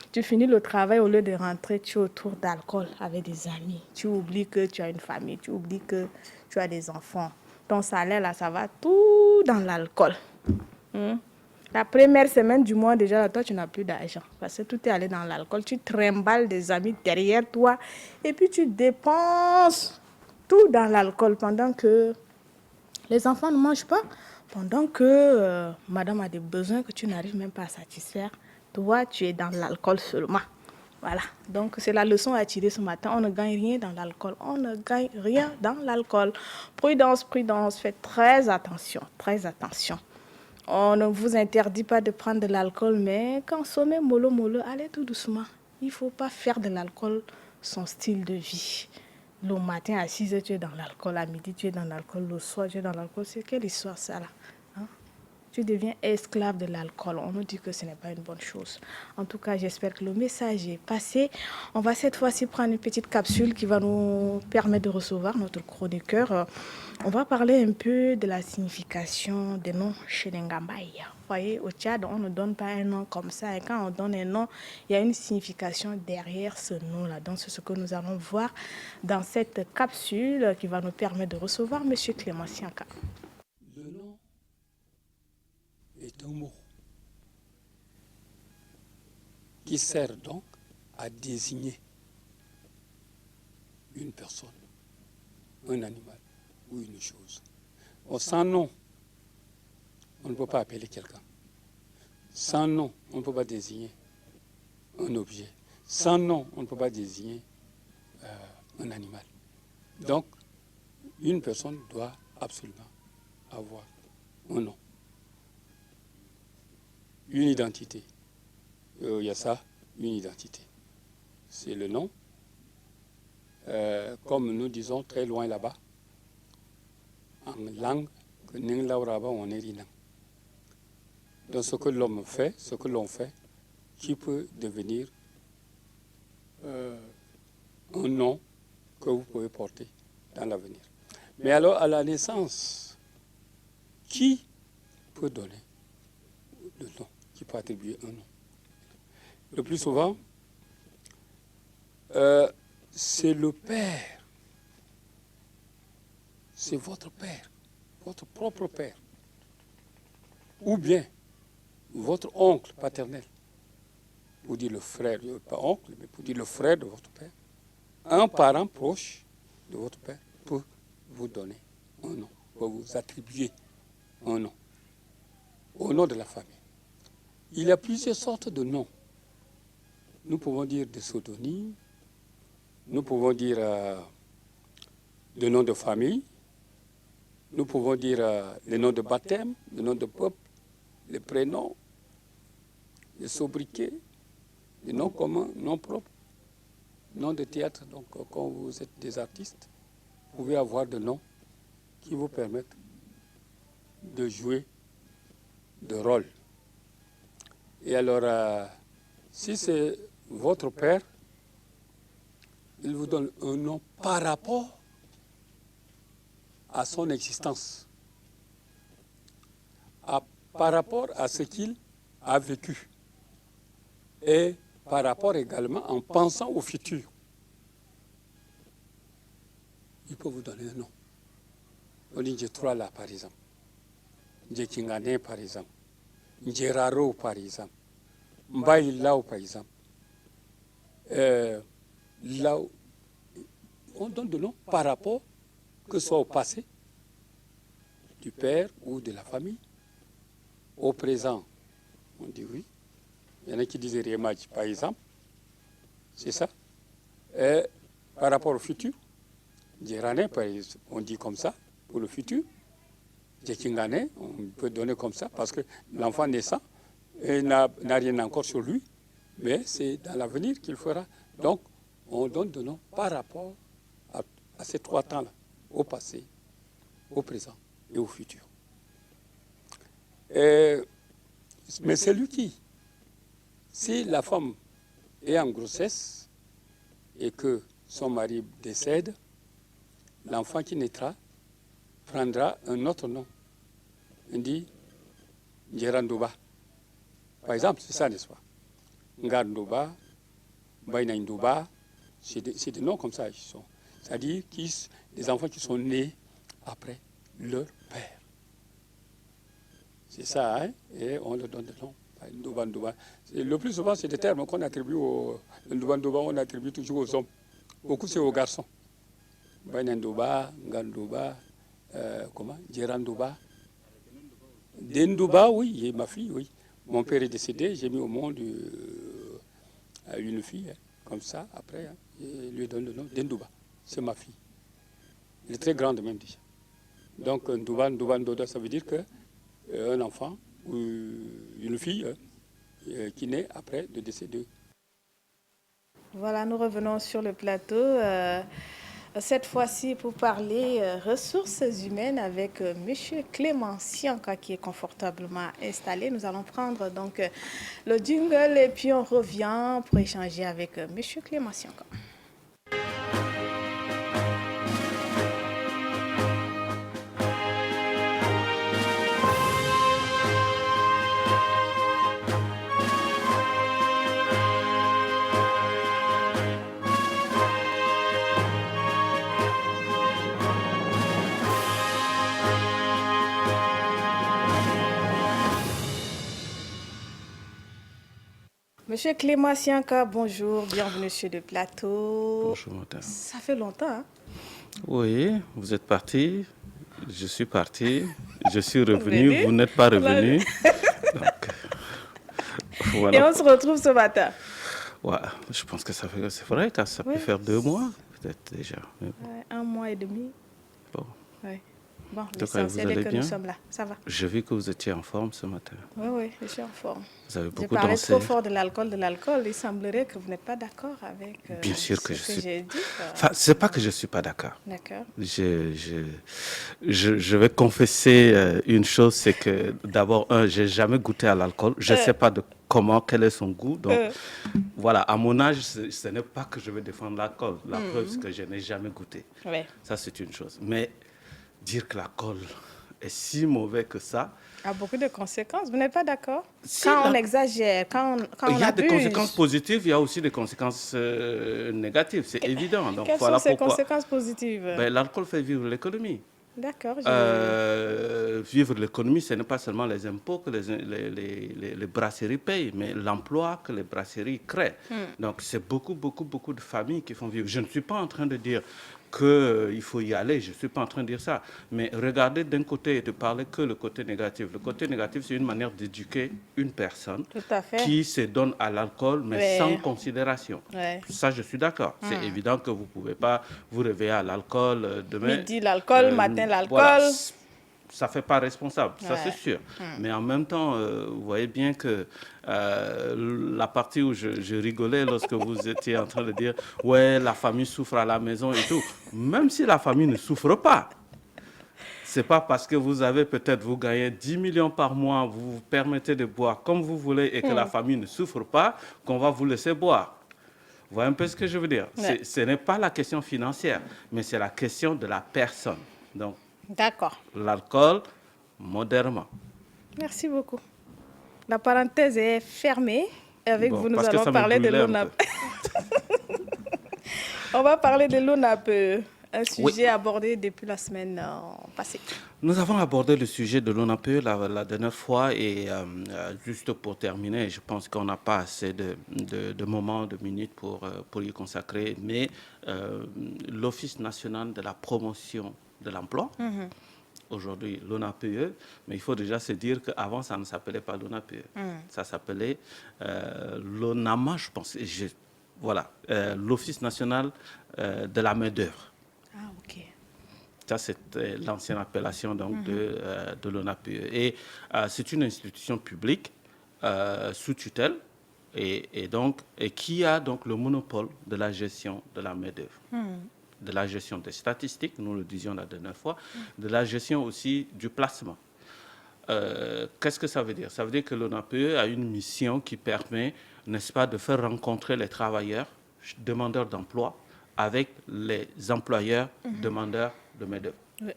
[SPEAKER 2] Tu finis le travail, au lieu de rentrer, tu es autour d'alcool avec des amis. Tu oublies que tu as une famille. Tu oublies que tu as des enfants. Ton salaire, là, ça va tout dans l'alcool. La première semaine du mois, déjà, toi, tu n'as plus d'argent. Parce que tout est allé dans l'alcool. Tu trimbales des amis derrière toi. Et puis, tu dépenses tout dans l'alcool pendant que les enfants ne mangent pas. Pendant que madame a des besoins que tu n'arrives même pas à satisfaire, toi, tu es dans l'alcool seulement. Voilà. Donc, c'est la leçon à tirer ce matin. On ne gagne rien dans l'alcool. Prudence. Faites très attention. On ne vous interdit pas de prendre de l'alcool, mais consommez mollo. Allez tout doucement. Il ne faut pas faire de l'alcool son style de vie. Le matin à 6 h, tu es dans l'alcool. À midi, tu es dans l'alcool. Le soir, tu es dans l'alcool. C'est quelle histoire ça là? Tu deviens esclave de l'alcool. On nous dit que ce n'est pas une bonne chose. En tout cas, j'espère que le message est passé. On va cette fois-ci prendre une petite capsule qui va nous permettre de recevoir notre chroniqueur. On va parler un peu de la signification des noms chez les Ngambaï. Vous voyez, au Tchad, on ne donne pas un nom comme ça. Et quand on donne un nom, il y a une signification derrière ce nom-là. Donc, c'est ce que nous allons voir dans cette capsule qui va nous permettre de recevoir M. Clément Sianka.
[SPEAKER 12] Le nom est un mot qui sert donc à désigner une personne, un animal ou une chose. Sans nom, on ne peut pas appeler quelqu'un. Sans nom, on ne peut pas désigner un objet. Sans nom, on ne peut pas désigner un animal. Donc, une personne doit absolument avoir un nom. Une identité. Il y a ça, une identité. C'est le nom. Comme nous disons très loin là-bas, en langue, que on est rinang. Donc ce que l'homme fait, ce que l'on fait, qui peut devenir un nom que vous pouvez porter dans l'avenir. Mais alors, à la naissance, qui peut donner le nom, qui peut attribuer un nom? Le plus souvent, c'est le père. C'est votre père, votre propre père. Ou bien votre oncle paternel. Pour dire le frère, pas oncle, mais pour dire le frère de votre père. Un parent proche de votre père peut vous donner un nom, on peut vous attribuer un nom, au nom de la famille. Il y a plusieurs sortes de noms. Nous pouvons dire des pseudonymes, nous pouvons dire des noms de famille, nous pouvons dire les noms de baptême, les noms de peuple, les prénoms, les sobriquets, les noms communs, noms propres, noms de théâtre. Donc, quand vous êtes des artistes, vous pouvez avoir des noms qui vous permettent de jouer de rôle. Et alors, si c'est votre père, il vous donne un nom par rapport à son existence, par rapport à ce qu'il a vécu et par rapport également en pensant au futur. Il peut vous donner un nom. On dit Djetroa là, par exemple. Djekingane, par exemple. Ndjeraro, par exemple. Mbaye Lao, par exemple. Lao. On donne des noms par rapport, que ce soit au passé, du père ou de la famille, au présent. On dit oui. Il y en a qui disent Rémadj, par exemple. C'est ça. Et par rapport au futur, Djerane, on dit comme ça, pour le futur. Djekingane, on peut donner comme ça, parce que l'enfant naissant n'a rien encore sur lui, mais c'est dans l'avenir qu'il fera. Donc, on donne des noms par rapport à ces trois temps-là, au passé, au présent et au futur. Mais c'est lui qui, si la femme est en grossesse et que son mari décède, l'enfant qui naîtra prendra un autre nom. On dit Djerandouba. Par exemple, c'est ça, n'est-ce pas? Ngardouba, Bainandouba, c'est des noms comme ça. C'est-à-dire des enfants qui sont nés après leur père. C'est ça, hein? Et on leur donne des noms. Ndouba. Le plus souvent, c'est des termes qu'on attribue aux... Ndouba, on attribue toujours aux hommes. Beaucoup, c'est aux garçons. Bainandouba, Ngardouba, Djerandouba. Dendouba, oui, et ma fille, oui. Mon père est décédé, j'ai mis au monde une fille, hein, comme ça, après, hein, et lui donne le nom Dendouba. C'est ma fille. Elle est très grande même déjà. Donc, Ndouba, Ndoda, ça veut dire qu'un enfant ou une fille qui naît après le décès d'eux.
[SPEAKER 2] Voilà, nous revenons sur le plateau. Cette fois-ci pour parler ressources humaines avec M. Clément Sianka qui est confortablement installé. Nous allons prendre donc le jingle et puis on revient pour échanger avec M. Clément Sianka. Monsieur Clément Sianka, bonjour, bienvenue sur le plateau.
[SPEAKER 13] Bonjour, madame.
[SPEAKER 2] Ça fait longtemps, hein?
[SPEAKER 13] Oui, vous êtes parti, je suis parti, je suis revenu, vous n'êtes pas revenu. Donc, voilà.
[SPEAKER 2] Et on se retrouve ce matin.
[SPEAKER 13] Ouais, je pense que c'est vrai, ça peut faire 2 mois, peut-être déjà.
[SPEAKER 2] Ouais, 1 mois et demi.
[SPEAKER 13] Bon.
[SPEAKER 2] Ouais. Bon, l'essentiel est que nous sommes là. Ça va.
[SPEAKER 13] J'ai vu que vous étiez en forme ce matin.
[SPEAKER 2] Oui, je suis en forme.
[SPEAKER 13] Vous avez beaucoup
[SPEAKER 2] dansé. Je parlais trop fort de l'alcool. Il semblerait que vous n'êtes pas d'accord avec
[SPEAKER 13] Bien sûr que
[SPEAKER 2] j'ai dit.
[SPEAKER 13] Enfin, c'est pas que je suis pas d'accord.
[SPEAKER 2] D'accord.
[SPEAKER 13] Je vais confesser une chose, c'est que d'abord, j'ai jamais goûté à l'alcool. Je sais pas quel est son goût. Donc, voilà, à mon âge, ce n'est pas que je vais défendre l'alcool. La preuve, c'est que je n'ai jamais goûté.
[SPEAKER 2] Ouais.
[SPEAKER 13] Ça, c'est une chose. Mais dire que l'alcool est si mauvais que ça...
[SPEAKER 2] a beaucoup de conséquences. Vous n'êtes pas d'accord? Quand on exagère, quand on
[SPEAKER 13] il y a
[SPEAKER 2] abuse.
[SPEAKER 13] des conséquences positives, il y a aussi des conséquences négatives. C'est évident. Donc,
[SPEAKER 2] quelles
[SPEAKER 13] voilà
[SPEAKER 2] sont ces
[SPEAKER 13] pourquoi.
[SPEAKER 2] Conséquences positives?
[SPEAKER 13] L'alcool fait vivre l'économie.
[SPEAKER 2] D'accord.
[SPEAKER 13] Vivre l'économie, ce n'est pas seulement les impôts que les brasseries payent, mais l'emploi que les brasseries créent. Donc, c'est beaucoup de familles qui font vivre. Je ne suis pas en train de dire qu'il faut y aller, je ne suis pas en train de dire ça. Mais regardez d'un côté et de parler que le côté négatif. Le côté négatif, c'est une manière d'éduquer une personne qui se donne à l'alcool, mais sans considération. Ça, je suis d'accord. C'est évident que vous ne pouvez pas vous réveiller à l'alcool demain.
[SPEAKER 2] Midi, l'alcool, matin, l'alcool.
[SPEAKER 13] Voilà, ça ne fait pas responsable, ça c'est sûr. Mais en même temps, vous voyez bien que la partie où je rigolais lorsque vous étiez en train de dire « ouais, la famille souffre à la maison et tout », même si la famille ne souffre pas, ce n'est pas parce que vous avez peut-être, vous gagnez 10 millions par mois, vous vous permettez de boire comme vous voulez et que la famille ne souffre pas, qu'on va vous laisser boire. Vous voyez un peu ce que je veux dire? Ce n'est pas la question financière, mais c'est la question de la personne. Donc,
[SPEAKER 2] d'accord.
[SPEAKER 13] L'alcool, modérément.
[SPEAKER 2] Merci beaucoup. La parenthèse est fermée. Avec vous, nous allons parler de l'ONAPE. On va parler de l'ONAPE, un sujet abordé depuis la semaine passée.
[SPEAKER 13] Nous avons abordé le sujet de l'ONAPE la dernière fois et juste pour terminer, je pense qu'on n'a pas assez de moments, de minutes pour y consacrer, mais l'Office national de la promotion de l'emploi, aujourd'hui l'ONAPE, mais il faut déjà se dire qu'avant ça ne s'appelait pas l'ONAPE, ça s'appelait l'ONAMA, je pense, voilà, l'Office national de la main-d'œuvre.
[SPEAKER 2] Ah, ok.
[SPEAKER 13] Ça, c'est l'ancienne appellation donc, de l'ONAPE. Et c'est une institution publique sous tutelle et qui a donc le monopole de la gestion de la main-d'œuvre. De la gestion des statistiques, nous le disions la dernière fois, de la gestion aussi du placement. Qu'est-ce que ça veut dire? Ça veut dire que l'ONAPE a une mission qui permet, n'est-ce pas, de faire rencontrer les travailleurs demandeurs d'emploi avec les employeurs demandeurs de main-d'œuvre. Oui.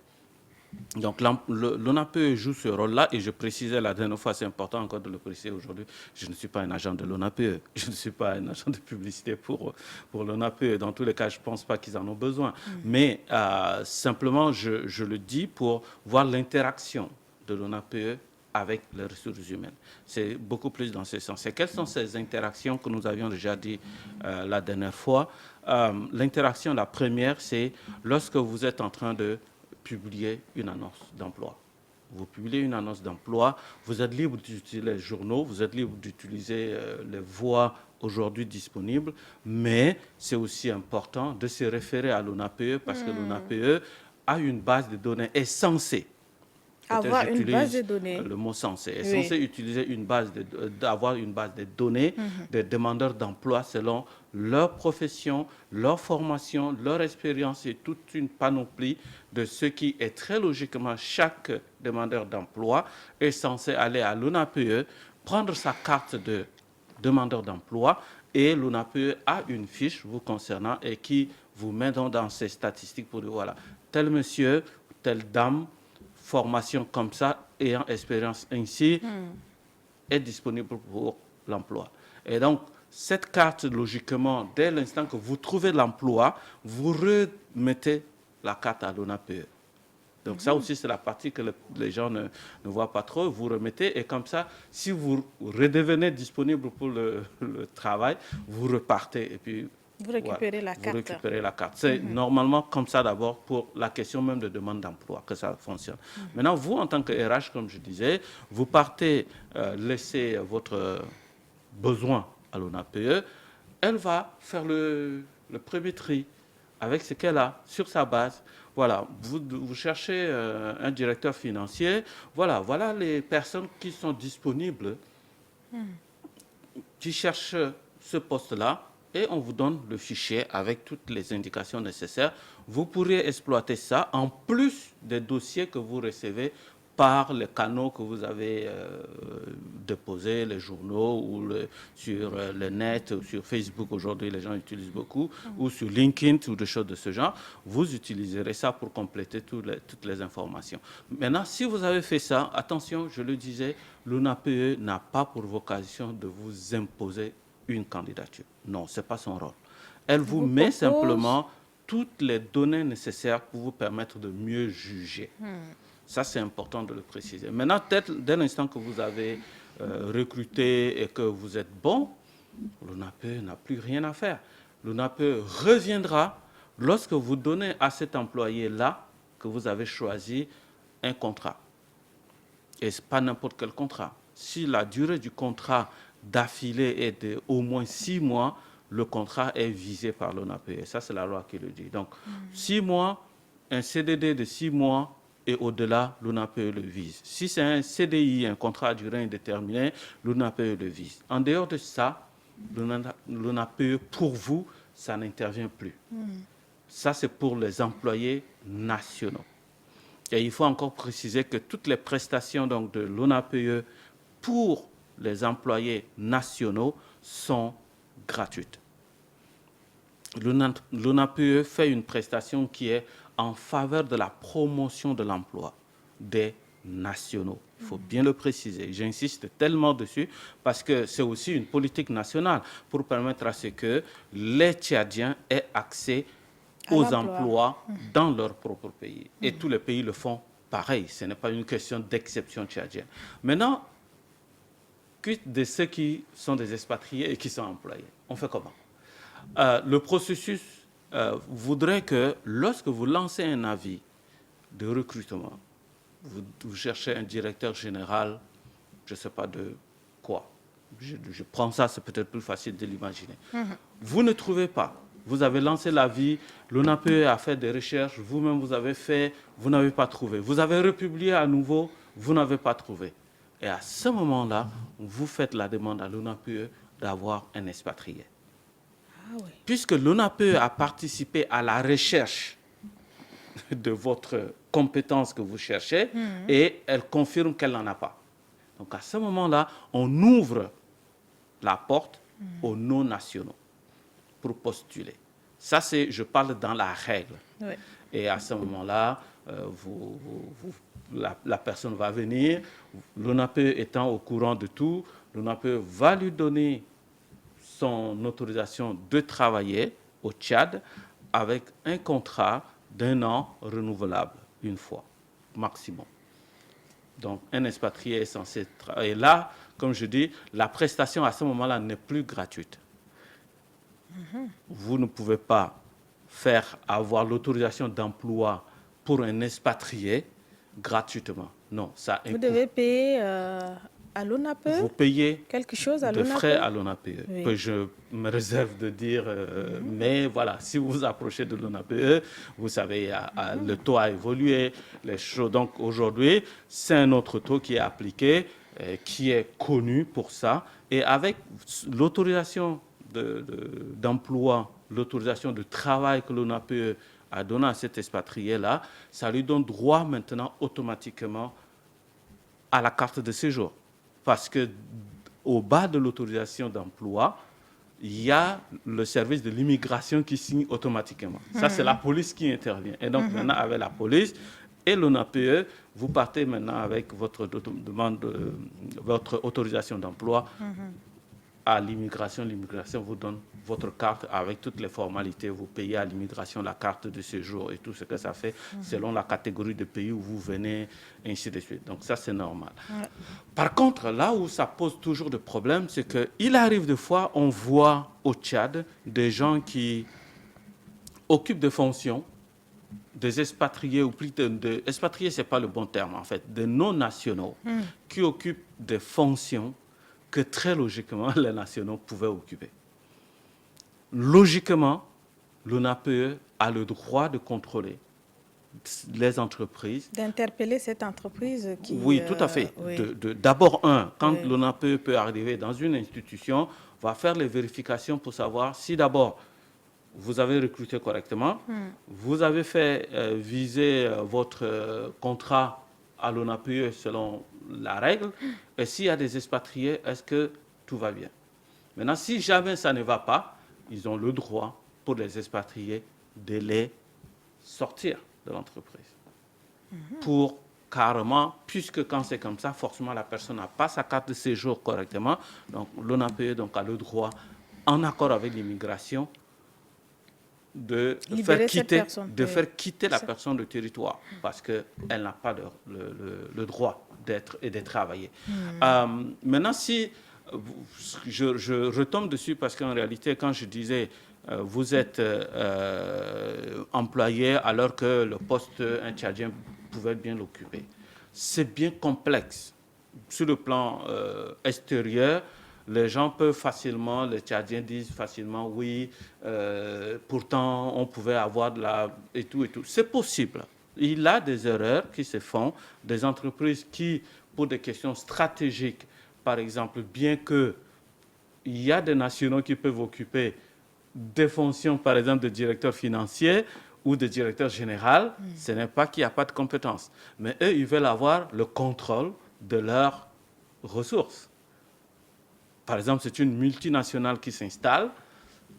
[SPEAKER 13] Donc l'ONAPE joue ce rôle-là et je précisais la dernière fois, c'est important encore de le préciser aujourd'hui, je ne suis pas un agent de l'ONAPE, je ne suis pas un agent de publicité pour l'ONAPE, dans tous les cas je ne pense pas qu'ils en ont besoin, mais simplement je le dis pour voir l'interaction de l'ONAPE avec les ressources humaines. C'est beaucoup plus dans ce sens. Et quelles sont ces interactions que nous avions déjà dit la dernière fois? L'interaction, la première, c'est lorsque vous êtes en train de publier une annonce d'emploi. Vous publiez une annonce d'emploi, vous êtes libre d'utiliser les journaux, vous êtes libre d'utiliser les voies aujourd'hui disponibles, mais c'est aussi important de se référer à l'ONAPE parce que l'ONAPE a une base de données, est censée
[SPEAKER 2] avoir une base de données.
[SPEAKER 13] Le mot censé est censé utiliser d'avoir une base de données des demandeurs d'emploi selon leur profession, leur formation, leur expérience et toute une panoplie de ce qui est très logiquement chaque demandeur d'emploi est censé aller à l'ONAPE, prendre sa carte de demandeur d'emploi et l'ONAPE a une fiche vous concernant et qui vous met dans ces statistiques pour dire voilà, tel monsieur, telle dame, formation comme ça, ayant expérience ainsi, est disponible pour l'emploi. Et donc, cette carte, logiquement, dès l'instant que vous trouvez l'emploi, vous remettez la carte à l'ONAPE. Donc ça aussi, c'est la partie que les gens ne voient pas trop. Vous remettez et comme ça, si vous redevenez disponible pour le travail, vous repartez et puis
[SPEAKER 2] vous récupérez la carte.
[SPEAKER 13] Vous récupérez la carte. C'est normalement comme ça d'abord pour la question même de demande d'emploi que ça fonctionne. Maintenant, vous, en tant que RH, comme je disais, vous partez laisser votre besoin à l'ONAPE. Elle va faire le premier tri avec ce qu'elle a sur sa base. Voilà, vous cherchez un directeur financier. Voilà les personnes qui sont disponibles, qui cherchent ce poste-là. Et on vous donne le fichier avec toutes les indications nécessaires. Vous pourrez exploiter ça en plus des dossiers que vous recevez par les canaux que vous avez déposés, les journaux ou sur le net ou sur Facebook. Aujourd'hui, les gens utilisent beaucoup, ou sur LinkedIn ou des choses de ce genre. Vous utiliserez ça pour compléter toutes les informations. Maintenant, si vous avez fait ça, attention, je le disais, l'ONAPE n'a pas pour vocation de vous imposer une candidature. Non, ce n'est pas son rôle. Elle vous met simplement toutes les données nécessaires pour vous permettre de mieux juger. Ça, c'est important de le préciser. Maintenant, dès l'instant que vous avez recruté et que vous êtes bon, l'ONAPE n'a plus rien à faire. L'ONAPE reviendra lorsque vous donnez à cet employé-là que vous avez choisi un contrat, et ce n'est pas n'importe quel contrat, si la durée du contrat d'affilée est d'au moins 6 mois, le contrat est visé par l'ONAPE. Ça, c'est la loi qui le dit. Donc, 6 mois, un CDD de 6 mois et au-delà, l'ONAPE le vise. Si c'est un CDI, un contrat à durée indéterminée, l'ONAPE le vise. En dehors de ça, l'ONAPE, pour vous, ça n'intervient plus. Ça, c'est pour les employés nationaux. Et il faut encore préciser que toutes les prestations donc, de l'ONAPE pour les employés nationaux sont gratuites. L'ONAPE fait une prestation qui est en faveur de la promotion de l'emploi des nationaux. Il faut bien le préciser. J'insiste tellement dessus parce que c'est aussi une politique nationale pour permettre à ce que les Tchadiens aient accès aux emplois dans leur propre pays. Et tous les pays le font pareil. Ce n'est pas une question d'exception tchadienne. Maintenant, quitte de ceux qui sont des expatriés et qui sont employés. On fait comment? Le processus voudrait que lorsque vous lancez un avis de recrutement, vous cherchez un directeur général, je ne sais pas de quoi. Je prends ça, c'est peut-être plus facile de l'imaginer. Vous ne trouvez pas. Vous avez lancé l'avis, l'ONAPE a fait des recherches, vous-même vous avez fait, vous n'avez pas trouvé. Vous avez republié à nouveau, vous n'avez pas trouvé. Et à ce moment-là, vous faites la demande à l'ONAPE d'avoir un expatrié. Puisque l'ONAPE a participé à la recherche de votre compétence que vous cherchez et elle confirme qu'elle n'en a pas. Donc à ce moment-là, on ouvre la porte aux non-nationaux pour postuler. Ça, c'est, je parle dans la règle. Oui. Et à ce moment-là, la personne va venir, l'ONAPE étant au courant de tout, l'ONAPE va lui donner son autorisation de travailler au Tchad avec un contrat d'1 an renouvelable, une fois, maximum. Donc, un expatrié est censé travailler. Et là, comme je dis, la prestation à ce moment-là n'est plus gratuite. Vous ne pouvez pas avoir l'autorisation d'emploi pour un expatrié gratuitement. Non, ça inclut.
[SPEAKER 2] Vous devez payer à l'ONAPE.
[SPEAKER 13] Vous payez
[SPEAKER 2] quelque chose à
[SPEAKER 13] de
[SPEAKER 2] l'ONAPE.
[SPEAKER 13] frais à l'ONAPE, que je me réserve de dire. Mais voilà, si vous vous approchez de l'ONAPE, vous savez, le taux a évolué. Les choses. Donc aujourd'hui, c'est un autre taux qui est appliqué, qui est connu pour ça. Et avec l'autorisation d'emploi, l'autorisation de travail que l'ONAPE a donné à cet expatrié-là, ça lui donne droit maintenant automatiquement à la carte de séjour. Parce qu'au bas de l'autorisation d'emploi, il y a le service de l'immigration qui signe automatiquement. Ça, c'est la police qui intervient. Et donc, maintenant, avec la police et l'ONAPE, vous partez maintenant avec votre demande, votre autorisation d'emploi à l'immigration. L'immigration vous donne votre carte avec toutes les formalités. Vous payez à l'immigration la carte de séjour et tout ce que ça fait selon la catégorie de pays où vous venez, ainsi de suite. Donc ça, c'est normal. Par contre, là où ça pose toujours de problèmes, c'est qu'il arrive des fois, on voit au Tchad des gens qui occupent des fonctions, des expatriés, ou plutôt expatriés, ce n'est pas le bon terme en fait, des non-nationaux qui occupent des fonctions que très logiquement les nationaux pouvaient occuper. Logiquement, l'ONAPE a le droit de contrôler les entreprises.
[SPEAKER 2] D'interpeller cette entreprise qui...
[SPEAKER 13] Oui, tout à fait. Oui. D'abord, quand l'ONAPE peut arriver dans une institution, va faire les vérifications pour savoir si d'abord vous avez recruté correctement, vous avez fait viser votre contrat à l'ONAPE selon la règle, et s'il y a des expatriés, est-ce que tout va bien? Maintenant, si jamais ça ne va pas, ils ont le droit, pour les expatriés, de les sortir de l'entreprise. Pour carrément, puisque quand c'est comme ça, forcément la personne n'a pas sa carte de séjour correctement, donc l'ONAPE a le droit, en accord avec l'immigration, de faire quitter la personne du territoire parce qu'elle n'a pas le droit d'être et de travailler. Maintenant, si je retombe dessus parce qu'en réalité, quand je disais vous êtes employé alors que le poste, un Tchadien pouvait bien l'occuper. C'est bien complexe. Sur le plan extérieur, les gens peuvent facilement, les Tchadiens disent facilement oui, pourtant on pouvait avoir de la... et tout et tout. C'est possible. Il y a des erreurs qui se font, des entreprises qui, pour des questions stratégiques, par exemple, bien qu'il y a des nationaux qui peuvent occuper des fonctions, par exemple, de directeur financier ou de directeur général, ce n'est pas qu'il n'y a pas de compétences. Mais eux, ils veulent avoir le contrôle de leurs ressources. Par exemple, c'est une multinationale qui s'installe.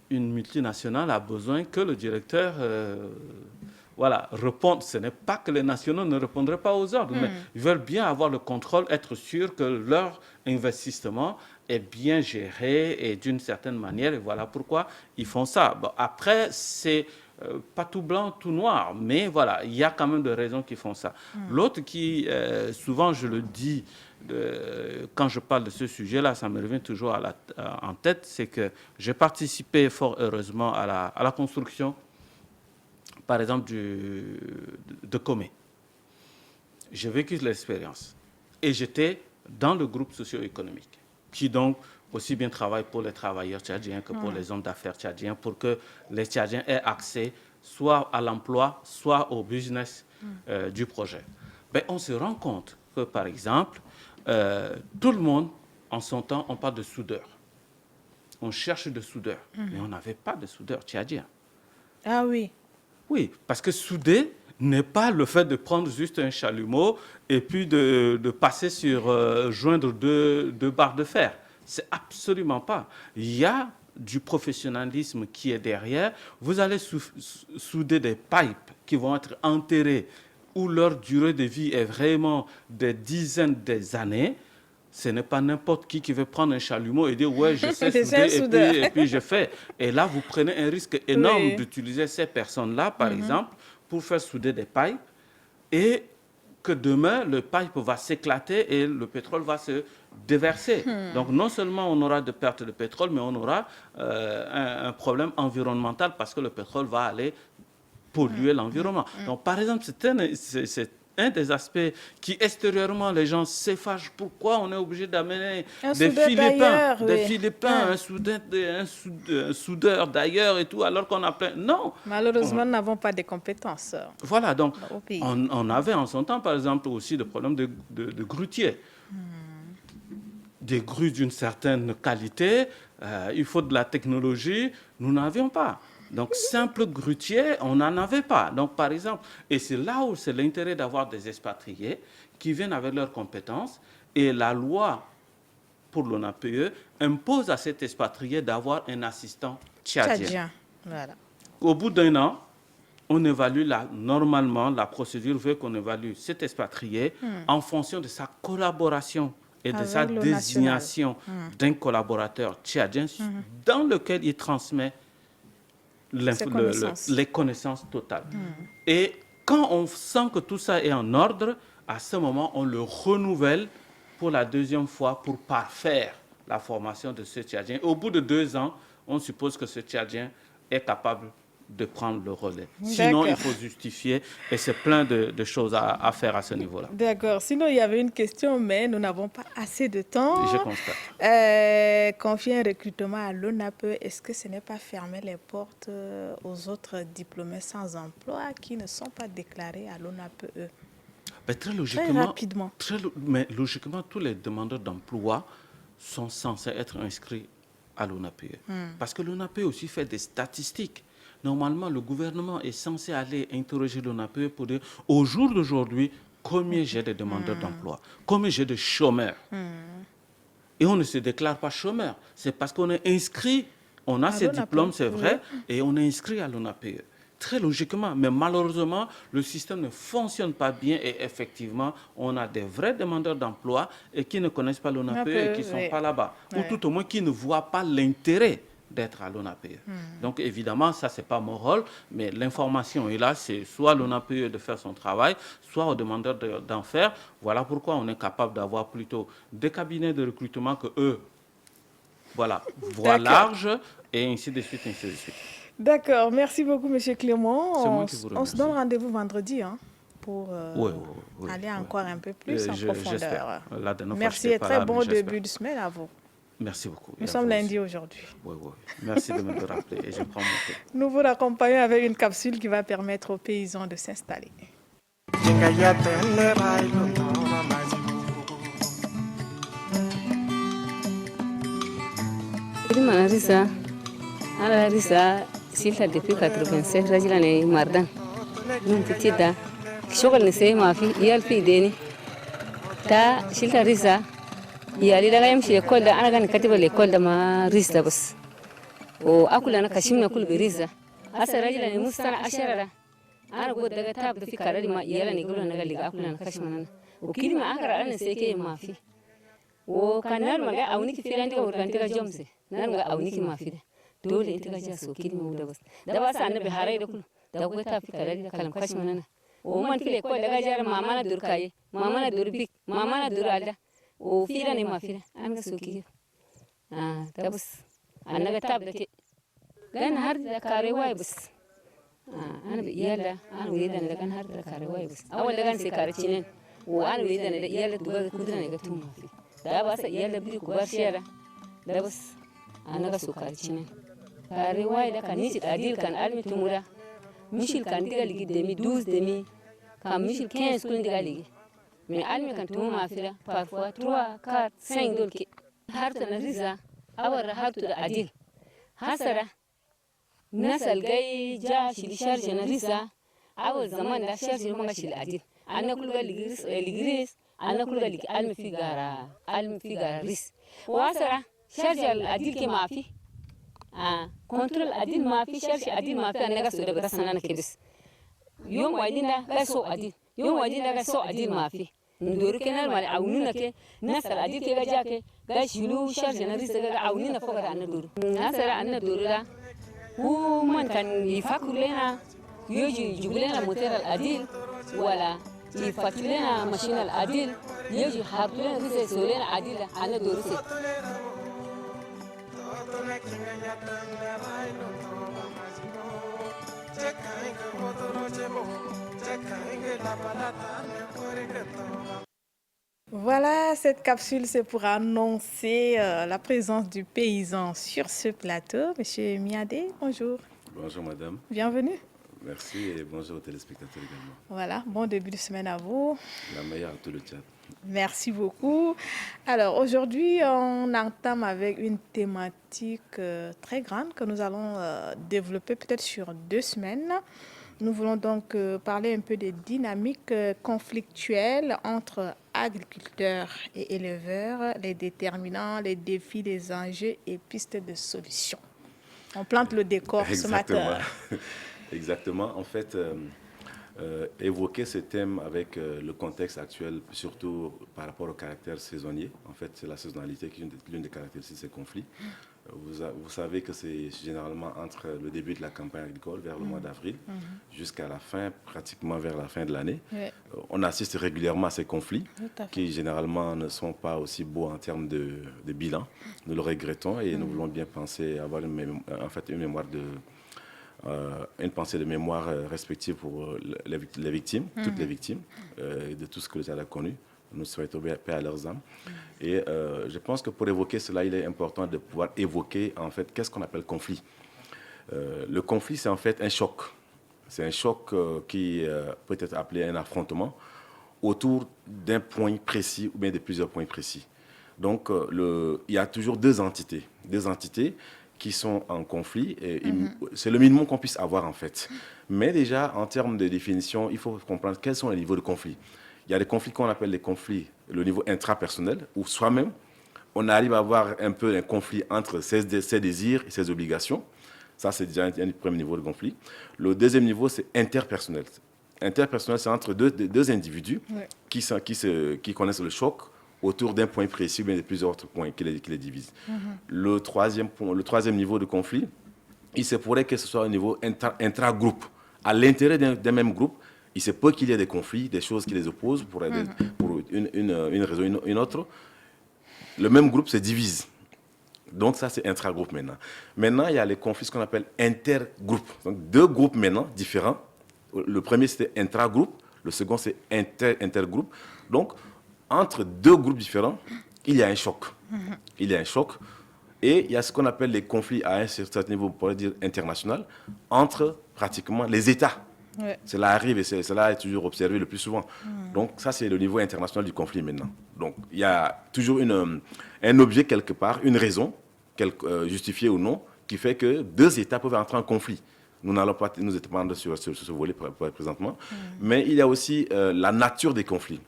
[SPEAKER 13] Une multinationale a besoin que le directeur réponde. Ce n'est pas que les nationaux ne répondraient pas aux ordres, mais ils veulent bien avoir le contrôle, être sûrs que leur investissement est bien géré et d'une certaine manière. Et voilà pourquoi ils font ça. Bon, après, c'est pas tout blanc, tout noir, mais voilà, il y a quand même des raisons qui font ça. L'autre qui, souvent je le dis, quand je parle de ce sujet-là, ça me revient toujours en tête, c'est que j'ai participé fort heureusement à la construction, par exemple, de Comé. J'ai vécu l'expérience et j'étais dans le groupe socio-économique qui donc aussi bien travaille pour les travailleurs tchadiens que pour les hommes d'affaires tchadiens, pour que les Tchadiens aient accès soit à l'emploi, soit au business du projet. Ben, on se rend compte que, par exemple, tout le monde, en son temps, on parle de soudeurs. On cherche de soudeurs, mais on n'avait pas de soudeurs tchadiens.
[SPEAKER 2] Ah oui.
[SPEAKER 13] Oui, parce que souder n'est pas le fait de prendre juste un chalumeau et puis de passer sur joindre deux barres de fer. C'est absolument pas. Il y a du professionnalisme qui est derrière. Vous allez souder des pipes qui vont être enterrées où leur durée de vie est vraiment des dizaines d'années. Ce n'est pas n'importe qui veut prendre un chalumeau et dire « ouais, je sais souder et puis je fais ». Et là, vous prenez un risque énorme d'utiliser ces personnes-là, par exemple, pour faire souder des pipes et que demain, le pipe va s'éclater et le pétrole va se déverser. Donc, non seulement on aura de pertes de pétrole, mais on aura un problème environnemental parce que le pétrole va aller polluer l'environnement. Donc, par exemple, c'est un des aspects qui, extérieurement, les gens s'effachent. Pourquoi on est obligé d'amener des Philippins, un soudeur d'ailleurs et tout, alors qu'on a plein... Non.
[SPEAKER 2] Malheureusement, nous n'avons pas de compétences.
[SPEAKER 13] Voilà, donc on avait en son temps, par exemple, aussi des problèmes de grutiers. Des grues d'une certaine qualité, il faut de la technologie, nous n'avions pas. Donc, simple grutier, on n'en avait pas. Donc, par exemple, et c'est là où c'est l'intérêt d'avoir des expatriés qui viennent avec leurs compétences. Et la loi pour l'ONAPE impose à cet expatrié d'avoir un assistant tchadien.
[SPEAKER 2] Voilà.
[SPEAKER 13] Au bout d'un an, on évalue normalement, la procédure veut qu'on évalue cet expatrié en fonction de sa collaboration et de sa désignation d'un collaborateur tchadien dans lequel il transmet les connaissances totales. Et quand on sent que tout ça est en ordre, à ce moment, on le renouvelle pour la deuxième fois pour parfaire la formation de ce Tchadien. Au bout de 2 ans, on suppose que ce Tchadien est capable de prendre le relais. Sinon, il faut justifier et c'est plein de choses à faire à ce niveau-là.
[SPEAKER 2] D'accord. Sinon, il y avait une question, mais nous n'avons pas assez de temps.
[SPEAKER 13] Je constate.
[SPEAKER 2] Confier un recrutement à l'ONAPE, est-ce que ce n'est pas fermer les portes aux autres diplômés sans emploi qui ne sont pas déclarés à l'ONAPE?
[SPEAKER 13] Très logiquement,
[SPEAKER 2] très rapidement.
[SPEAKER 13] Mais logiquement, tous les demandeurs d'emploi sont censés être inscrits à l'ONAPE. Parce que l'ONAPE aussi fait des statistiques. Normalement, le gouvernement est censé aller interroger l'ONAPE pour dire, au jour d'aujourd'hui, combien j'ai de demandeurs d'emploi, combien j'ai de chômeurs. Et on ne se déclare pas chômeur. C'est parce qu'on est inscrit, on a ses diplômes, c'est vrai, et on est inscrit à l'ONAPE. Très logiquement, mais malheureusement, le système ne fonctionne pas bien et effectivement, on a des vrais demandeurs d'emploi et qui ne connaissent pas l'ONAPE et qui ne sont pas là-bas. Ou tout au moins qui ne voient pas l'intérêt d'être à l'ONAPE. Donc évidemment, ça, ce n'est pas mon rôle, mais l'information est là, c'est soit l'ONAPE de faire son travail, soit aux demandeurs d'en faire. Voilà pourquoi on est capable d'avoir plutôt des cabinets de recrutement que eux voie large, et ainsi de suite, ainsi de suite.
[SPEAKER 2] D'accord, merci beaucoup, M. Clément.
[SPEAKER 13] C'est moi qui vous remercie.
[SPEAKER 2] On se donne rendez-vous vendredi pour aller encore un peu plus en profondeur.
[SPEAKER 13] Merci
[SPEAKER 2] et très bon début de semaine à vous.
[SPEAKER 13] Merci beaucoup.
[SPEAKER 2] Nous sommes lundi aujourd'hui.
[SPEAKER 13] Oui. Merci de me le rappeler et je prends mon temps.
[SPEAKER 2] Nous vous accompagnons avec une capsule qui va permettre aux paysans de s'installer.
[SPEAKER 14] Ala risa silta depuis 87 rajila ne mardan nun titida shogal ne sai mafi iyal fi deni ta silta risa iyali daga yamshi ekol da ana gani katiba ekol da ma risa bas o akula na kashimna kul bi risa asa rajila ne mustana ashara ana god daga tab da fi karari ma iyala ne gulo na gali akula na kashimna o kilima akara ana sai ke mafi o kanal maga awni ki filandi ko urganti ga jomse nan ga awni ki mafi dole ita gajiya soki ne mu da bas da ba sa annabi harai da kullu da ku ta fi kalari da kalam kashi manana o man file ko da gajiya mama na durkaye mama na durbik mama na duralda o fira ne ma fira an ga soki da bas annaga tab da ke gan har da kare wai bas ana bi iyala ana wi da gan har da kare wai bas awal da gan sai kare cinen o ana wi da iyala duba kudura ne ga tun mafi da ba sa iyala bi ku bar shera da bas anaga so kare cinen kare wai da kan nishi adil kan almi tumura mishil kan diga ligi demi 12 demi kan mishil 15 kun diga ligi mais almi kan tumu mafira parfois 3 4 5 dolke harta na riza awar hartu da adil hasara nasal gai ja shili sharje na riza awar zaman da sharje manga shili adil anna kulga ligiris anna kulga ligi almi figara ris wasara sharje adil ke mafi contrôle adil ma fi cherche adil ma fi anaga so da sanana kibis yom wadinda ga so adil ma fi ndori kenar mal awnuna ke nasal adil ke ga jake ga shilu cherche na risa ga awnina foga anna duru nasara anna duru da hu man kan ifakulena yoji jubulena motor al adil wala ifatulena machine al adil yoji hartulena risa solena adil anna duru se
[SPEAKER 2] Voilà, cette capsule, c'est pour annoncer la présence du paysan sur ce plateau. Monsieur Miadé, bonjour.
[SPEAKER 15] Bonjour madame.
[SPEAKER 2] Bienvenue.
[SPEAKER 15] Merci et bonjour aux téléspectateurs également.
[SPEAKER 2] Voilà, bon début de semaine à vous.
[SPEAKER 15] La meilleure à tout le Tchad.
[SPEAKER 2] Merci beaucoup. Alors aujourd'hui, on entame avec une thématique très grande que nous allons développer peut-être sur 2 semaines. Nous voulons donc parler un peu des dynamiques conflictuelles entre agriculteurs et éleveurs, les déterminants, les défis, les enjeux et pistes de solutions. On plante le décor ce matin.
[SPEAKER 15] Exactement. En fait, évoquer ce thème avec le contexte actuel, surtout par rapport au caractère saisonnier. En fait, c'est la saisonnalité qui est l'une des caractéristiques de ces conflits. Vous savez que c'est généralement entre le début de la campagne agricole, vers le mois d'avril, jusqu'à la fin, pratiquement vers la fin de l'année. On assiste régulièrement à ces conflits qui généralement ne sont pas aussi beaux en termes de bilan. Nous le regrettons et nous voulons bien penser avoir une pensée de mémoire respective pour les victimes, toutes les victimes, de tout ce que le Tchad a connu. Nous souhaitons paix à leurs âmes. Et je pense que pour évoquer cela, il est important de pouvoir évoquer en fait qu'est-ce qu'on appelle conflit. Le conflit, c'est en fait un choc. C'est un choc qui peut être appelé un affrontement autour d'un point précis ou bien de plusieurs points précis. Donc, il y a toujours deux entités qui sont en conflit. C'est le minimum qu'on puisse avoir en fait. Mais déjà, en termes de définition, il faut comprendre quels sont les niveaux de conflit. Il y a des conflits qu'on appelle les conflits, le niveau intrapersonnel, où soi-même, on arrive à avoir un peu un conflit entre ses désirs et ses obligations. Ça, c'est déjà un premier niveau de conflit. Le deuxième niveau, c'est interpersonnel. Interpersonnel, c'est entre deux individus qui connaissent le choc autour d'un point précis, mais de plusieurs autres points qui les divisent. Le troisième niveau de conflit, il se pourrait que ce soit au niveau intragroupe. À l'intérieur d'un même groupe, il se peut qu'il y ait des conflits, des choses qui les opposent pour une raison ou une autre. Le même groupe se divise. Donc ça, c'est intragroupe maintenant. Maintenant, il y a les conflits, ce qu'on appelle intergroupes. Donc 2 groupes maintenant différents. Le premier, c'était intragroupe. Le second, c'est intergroupe. Donc, entre 2 groupes différents, il y a un choc. Il y a un choc. Et il y a ce qu'on appelle les conflits à un certain niveau, on pourrait dire international, entre pratiquement les États. Ouais. Cela arrive et cela est toujours observé le plus souvent. Donc ça, c'est le niveau international du conflit maintenant. Donc il y a toujours un objet quelque part, une raison, justifiée ou non, qui fait que 2 États peuvent entrer en conflit. Nous n'allons pas nous étendre sur ce volet présentement. Mais il y a aussi la nature des conflits.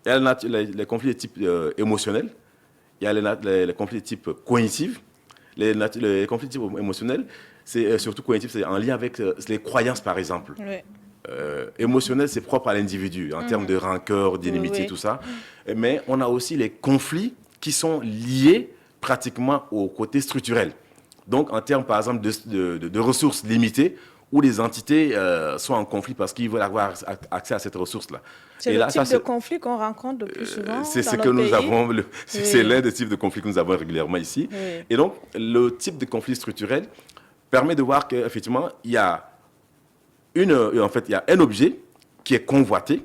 [SPEAKER 15] Il y a les conflits de type émotionnel, il y a les conflits de type cognitif. Les conflits de type émotionnel, c'est surtout cognitif, c'est en lien avec les croyances, par exemple. Oui. Émotionnel, c'est propre à l'individu, en termes de rancœur, d'inimitié, tout ça. Mais on a aussi les conflits qui sont liés pratiquement au côté structurel. Donc, en termes, par exemple, de ressources limitées, où les entités sont en conflit parce qu'ils veulent avoir accès à cette ressource-là.
[SPEAKER 2] C'est le type de conflit qu'on rencontre le plus souvent
[SPEAKER 15] c'est ce que nous avons, c'est l'un des types de conflits que nous avons régulièrement ici. Oui. Et donc, le type de conflit structurel permet de voir qu'effectivement, il y a un objet qui est convoité,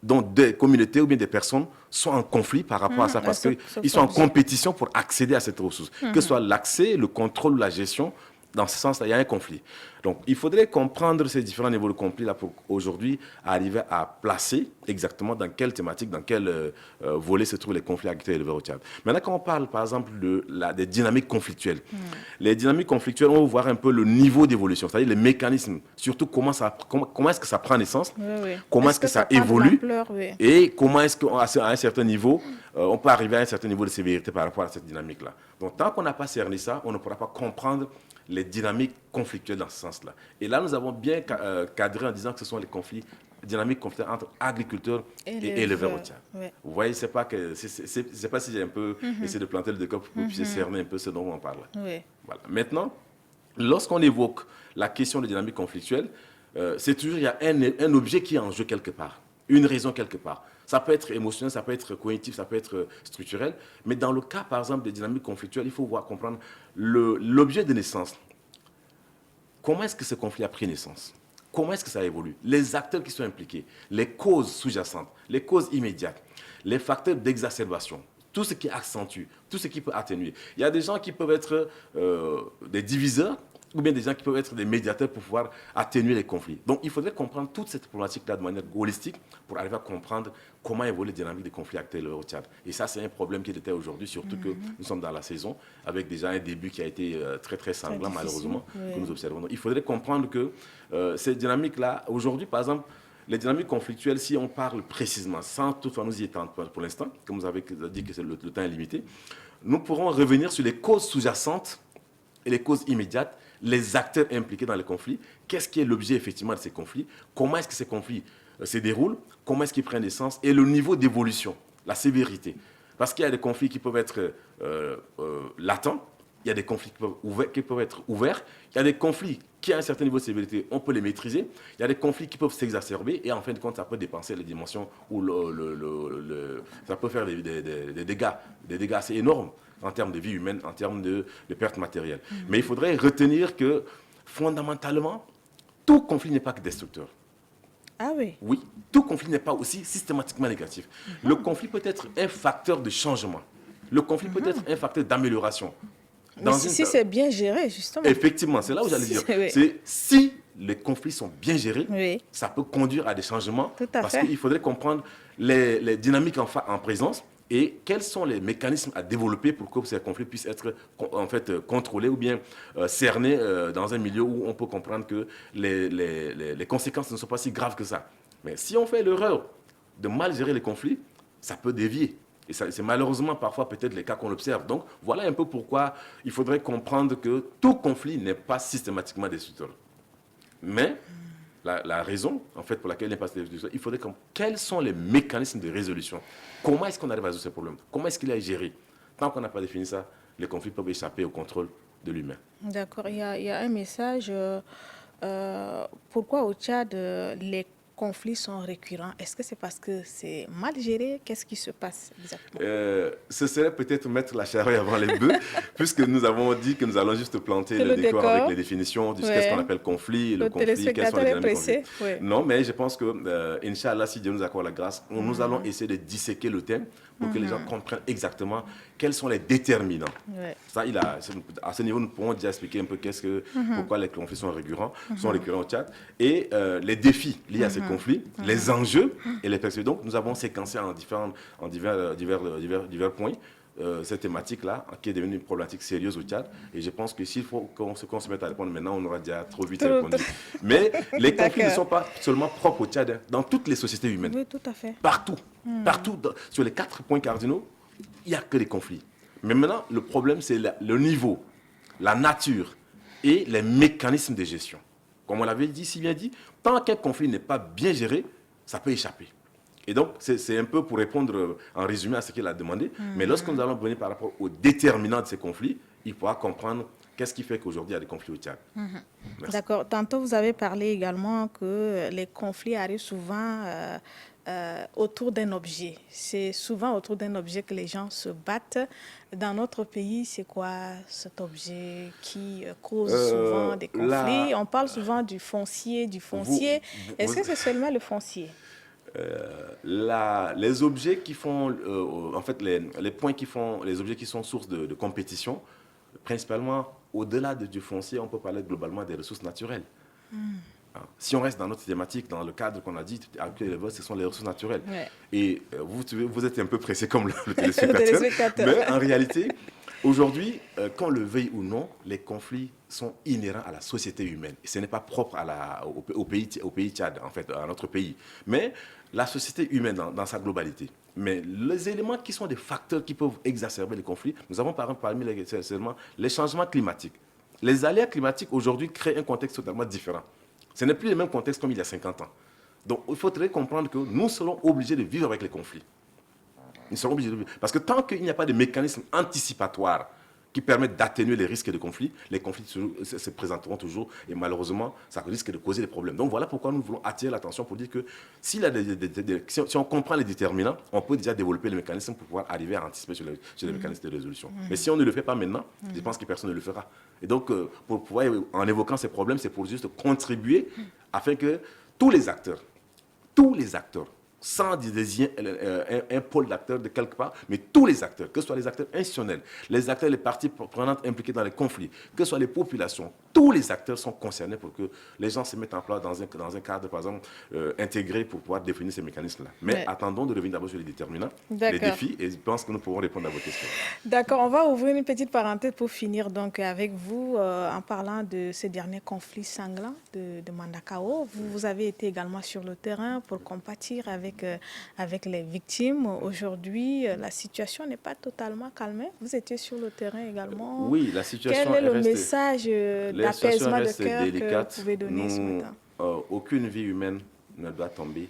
[SPEAKER 15] dont des communautés ou bien des personnes sont en conflit par rapport à ça, parce qu'ils sont en compétition pour accéder à cette ressource. Que ce soit l'accès, le contrôle ou la gestion, dans ce sens-là, il y a un conflit. Donc, il faudrait comprendre ces différents niveaux de conflit-là pour aujourd'hui arriver à placer exactement dans quelle thématique, dans quel volet se trouvent les conflits agricoles éleveurs au Tchad. Maintenant, quand on parle, par exemple, des dynamiques conflictuelles, les dynamiques conflictuelles, on va voir un peu le niveau d'évolution, c'est-à-dire les mécanismes, surtout comment est-ce que ça prend naissance, comment est-ce que ça évolue, et comment est-ce qu'à un certain niveau, on peut arriver à un certain niveau de sévérité par rapport à cette dynamique-là. Donc, tant qu'on n'a pas cerné ça, on ne pourra pas comprendre les dynamiques conflictuelles dans ce sens-là. Et là, nous avons bien cadré en disant que ce sont les dynamiques conflictuelles entre agriculteurs et éleveurs au Tchad. Ouais. Vous voyez, c'est pas si j'ai un peu essayé de planter le décor pour que vous puissiez cerner un peu ce dont on parle. Ouais. Voilà. Maintenant, lorsqu'on évoque la question des dynamiques conflictuelles, c'est toujours, il y a un objet qui est en jeu quelque part, une raison quelque part. Ça peut être émotionnel, ça peut être cognitif, ça peut être structurel. Mais dans le cas, par exemple, des dynamiques conflictuelles, il faut comprendre l'objet de naissance. Comment est-ce que ce conflit a pris naissance? Comment est-ce que ça évolue? Les acteurs qui sont impliqués, les causes sous-jacentes, les causes immédiates, les facteurs d'exacerbation, tout ce qui accentue, tout ce qui peut atténuer. Il y a des gens qui peuvent être des diviseurs, ou bien des gens qui peuvent être des médiateurs pour pouvoir atténuer les conflits. Donc, il faudrait comprendre toute cette problématique-là de manière holistique pour arriver à comprendre comment évolue les dynamiques des conflits actuels au Tchad. Et ça, c'est un problème qui était aujourd'hui, surtout que nous sommes dans la saison, avec déjà un début qui a été très, très sanglant, malheureusement, que nous observons. Donc, il faudrait comprendre que ces dynamiques-là, aujourd'hui, par exemple, les dynamiques conflictuelles, si on parle précisément, sans toutefois nous y étendre pour l'instant, comme vous avez dit que le temps est limité, nous pourrons revenir sur les causes sous-jacentes et les causes immédiates, les acteurs impliqués dans les conflits, qu'est-ce qui est l'objet effectivement de ces conflits, comment est-ce que ces conflits se déroulent, comment est-ce qu'ils prennent naissance et le niveau d'évolution, la sévérité. Parce qu'il y a des conflits qui peuvent être latents, il y a des conflits qui peuvent être ouverts, il y a des conflits qui, à un certain niveau de sévérité, on peut les maîtriser, il y a des conflits qui peuvent s'exacerber et en fin de compte, ça peut dépasser les dimensions où ça peut faire des dégâts assez énormes en termes de vie humaine, en termes de pertes matérielles. Mais il faudrait retenir que, fondamentalement, tout conflit n'est pas que destructeur.
[SPEAKER 2] Ah oui?
[SPEAKER 15] Oui, tout conflit n'est pas aussi systématiquement négatif. Le conflit peut être un facteur de changement. Le conflit peut être un facteur d'amélioration.
[SPEAKER 2] Mais si c'est bien géré, justement.
[SPEAKER 15] Effectivement, c'est là où j'allais dire. C'est si les conflits sont bien gérés, ça peut conduire à des changements. Parce qu'il faudrait comprendre les dynamiques en présence et quels sont les mécanismes à développer pour que ces conflits puissent être en fait contrôlés ou bien cernés dans un milieu où on peut comprendre que les conséquences ne sont pas si graves que ça. Mais si on fait l'erreur de mal gérer les conflits, ça peut dévier. Et c'est malheureusement parfois peut-être les cas qu'on observe. Donc voilà un peu pourquoi il faudrait comprendre que tout conflit n'est pas systématiquement destructeur. Mais la raison, en fait, pour laquelle il n'est pas destructeur, il faudrait comprendre quels sont les mécanismes de résolution. Comment est-ce qu'on arrive à résoudre ces problèmes? Comment est-ce qu'il est géré? Tant qu'on n'a pas défini ça, les conflits peuvent échapper au contrôle de l'humain.
[SPEAKER 2] D'accord. Il y a un message. Pourquoi au Tchad, les conflits sont récurrents? Est-ce que c'est parce que c'est mal géré? Qu'est-ce qui se passe exactement?
[SPEAKER 15] Ce serait peut-être mettre la charrue avant les bœufs, puisque nous avons dit que nous allons juste planter le décor avec les définitions de ce qu'on appelle conflit, le conflit, quelles sont les dynamiques conflits. Non, mais je pense que, Inch'Allah, si Dieu nous accorde la grâce, nous allons essayer de disséquer le thème pour que les gens comprennent exactement quels sont les déterminants. Ça, à ce niveau, nous pourrons déjà expliquer un peu pourquoi les conflits sont récurrents au Tchad, et les défis liés à ces conflits, les enjeux et les perspectives. Donc, nous avons séquencé en divers points cette thématique-là, qui est devenue une problématique sérieuse au Tchad. Et je pense que s'il faut qu'on se mette à répondre maintenant, on aura déjà trop vite répondu. Mais les conflits ne sont pas seulement propres au Tchad, hein, dans toutes les sociétés humaines.
[SPEAKER 2] Oui, tout à fait.
[SPEAKER 15] Partout. Partout, sur les 4 points cardinaux, il n'y a que des conflits. Mais maintenant, le problème, c'est le niveau, la nature et les mécanismes de gestion. Comme on l'avait dit, si bien dit, tant qu'un conflit n'est pas bien géré, ça peut échapper. Et donc, c'est un peu pour répondre en résumé à ce qu'il a demandé. Mais lorsque nous allons venir par rapport aux déterminants de ces conflits, il pourra comprendre qu'est-ce qui fait qu'aujourd'hui il y a des conflits au Tchad.
[SPEAKER 2] D'accord. Tantôt, vous avez parlé également que les conflits arrivent souvent autour d'un objet. C'est souvent autour d'un objet que les gens se battent. Dans notre pays, c'est quoi cet objet qui cause souvent des conflits? On parle souvent du foncier. Est-ce que c'est seulement le foncier?
[SPEAKER 15] Les objets qui font, en fait, les points qui font, les objets qui sont source de compétition, principalement au-delà du foncier, on peut parler globalement des ressources naturelles. Si on reste dans notre thématique, dans le cadre qu'on a dit, ce sont les ressources naturelles. Et vous êtes un peu pressé comme le téléspectateur. Mais en réalité, aujourd'hui, qu'on le veuille ou non, les conflits sont inhérents à la société humaine. Et ce n'est pas propre au pays Tchad, en fait, à notre pays. Mais la société humaine dans sa globalité. Mais les éléments qui sont des facteurs qui peuvent exacerber les conflits, nous avons par exemple parmi les changements climatiques. Les aléas climatiques aujourd'hui créent un contexte totalement différent. Ce n'est plus le même contexte comme il y a 50 ans. Donc il faudrait comprendre que nous serons obligés de vivre avec les conflits. Nous serons obligés de vivre. Parce que tant qu'il n'y a pas de mécanisme anticipatoire qui permettent d'atténuer les risques de conflits, les conflits se présenteront toujours et malheureusement, ça risque de causer des problèmes. Donc voilà pourquoi nous voulons attirer l'attention pour dire que si on comprend les déterminants, on peut déjà développer les mécanismes pour pouvoir arriver à anticiper sur les mécanismes de résolution. Mais si on ne le fait pas maintenant, je pense que personne ne le fera. Et donc, pour pouvoir, en évoquant ces problèmes, c'est pour juste contribuer afin que tous les acteurs, sans désigner un pôle d'acteurs de quelque part, mais tous les acteurs, que ce soit les acteurs institutionnels, les acteurs, les parties prenantes impliquées dans les conflits, que ce soit les populations, tous les acteurs sont concernés pour que les gens se mettent en place dans un cadre, par exemple, intégré pour pouvoir définir ces mécanismes-là. Mais attendons de revenir d'abord sur les déterminants, les défis, et je pense que nous pourrons répondre à vos questions.
[SPEAKER 2] D'accord, on va ouvrir une petite parenthèse pour finir donc avec vous en parlant de ces derniers conflits sanglants de Mandakao. Vous avez été également sur le terrain pour compatir avec les victimes. Aujourd'hui, la situation n'est pas totalement calmée. Vous étiez sur le terrain également.
[SPEAKER 15] Oui, la situation
[SPEAKER 2] Quel est le message d'apaisement de cœur que vous pouvez donner ce matin?
[SPEAKER 15] Aucune vie humaine ne doit tomber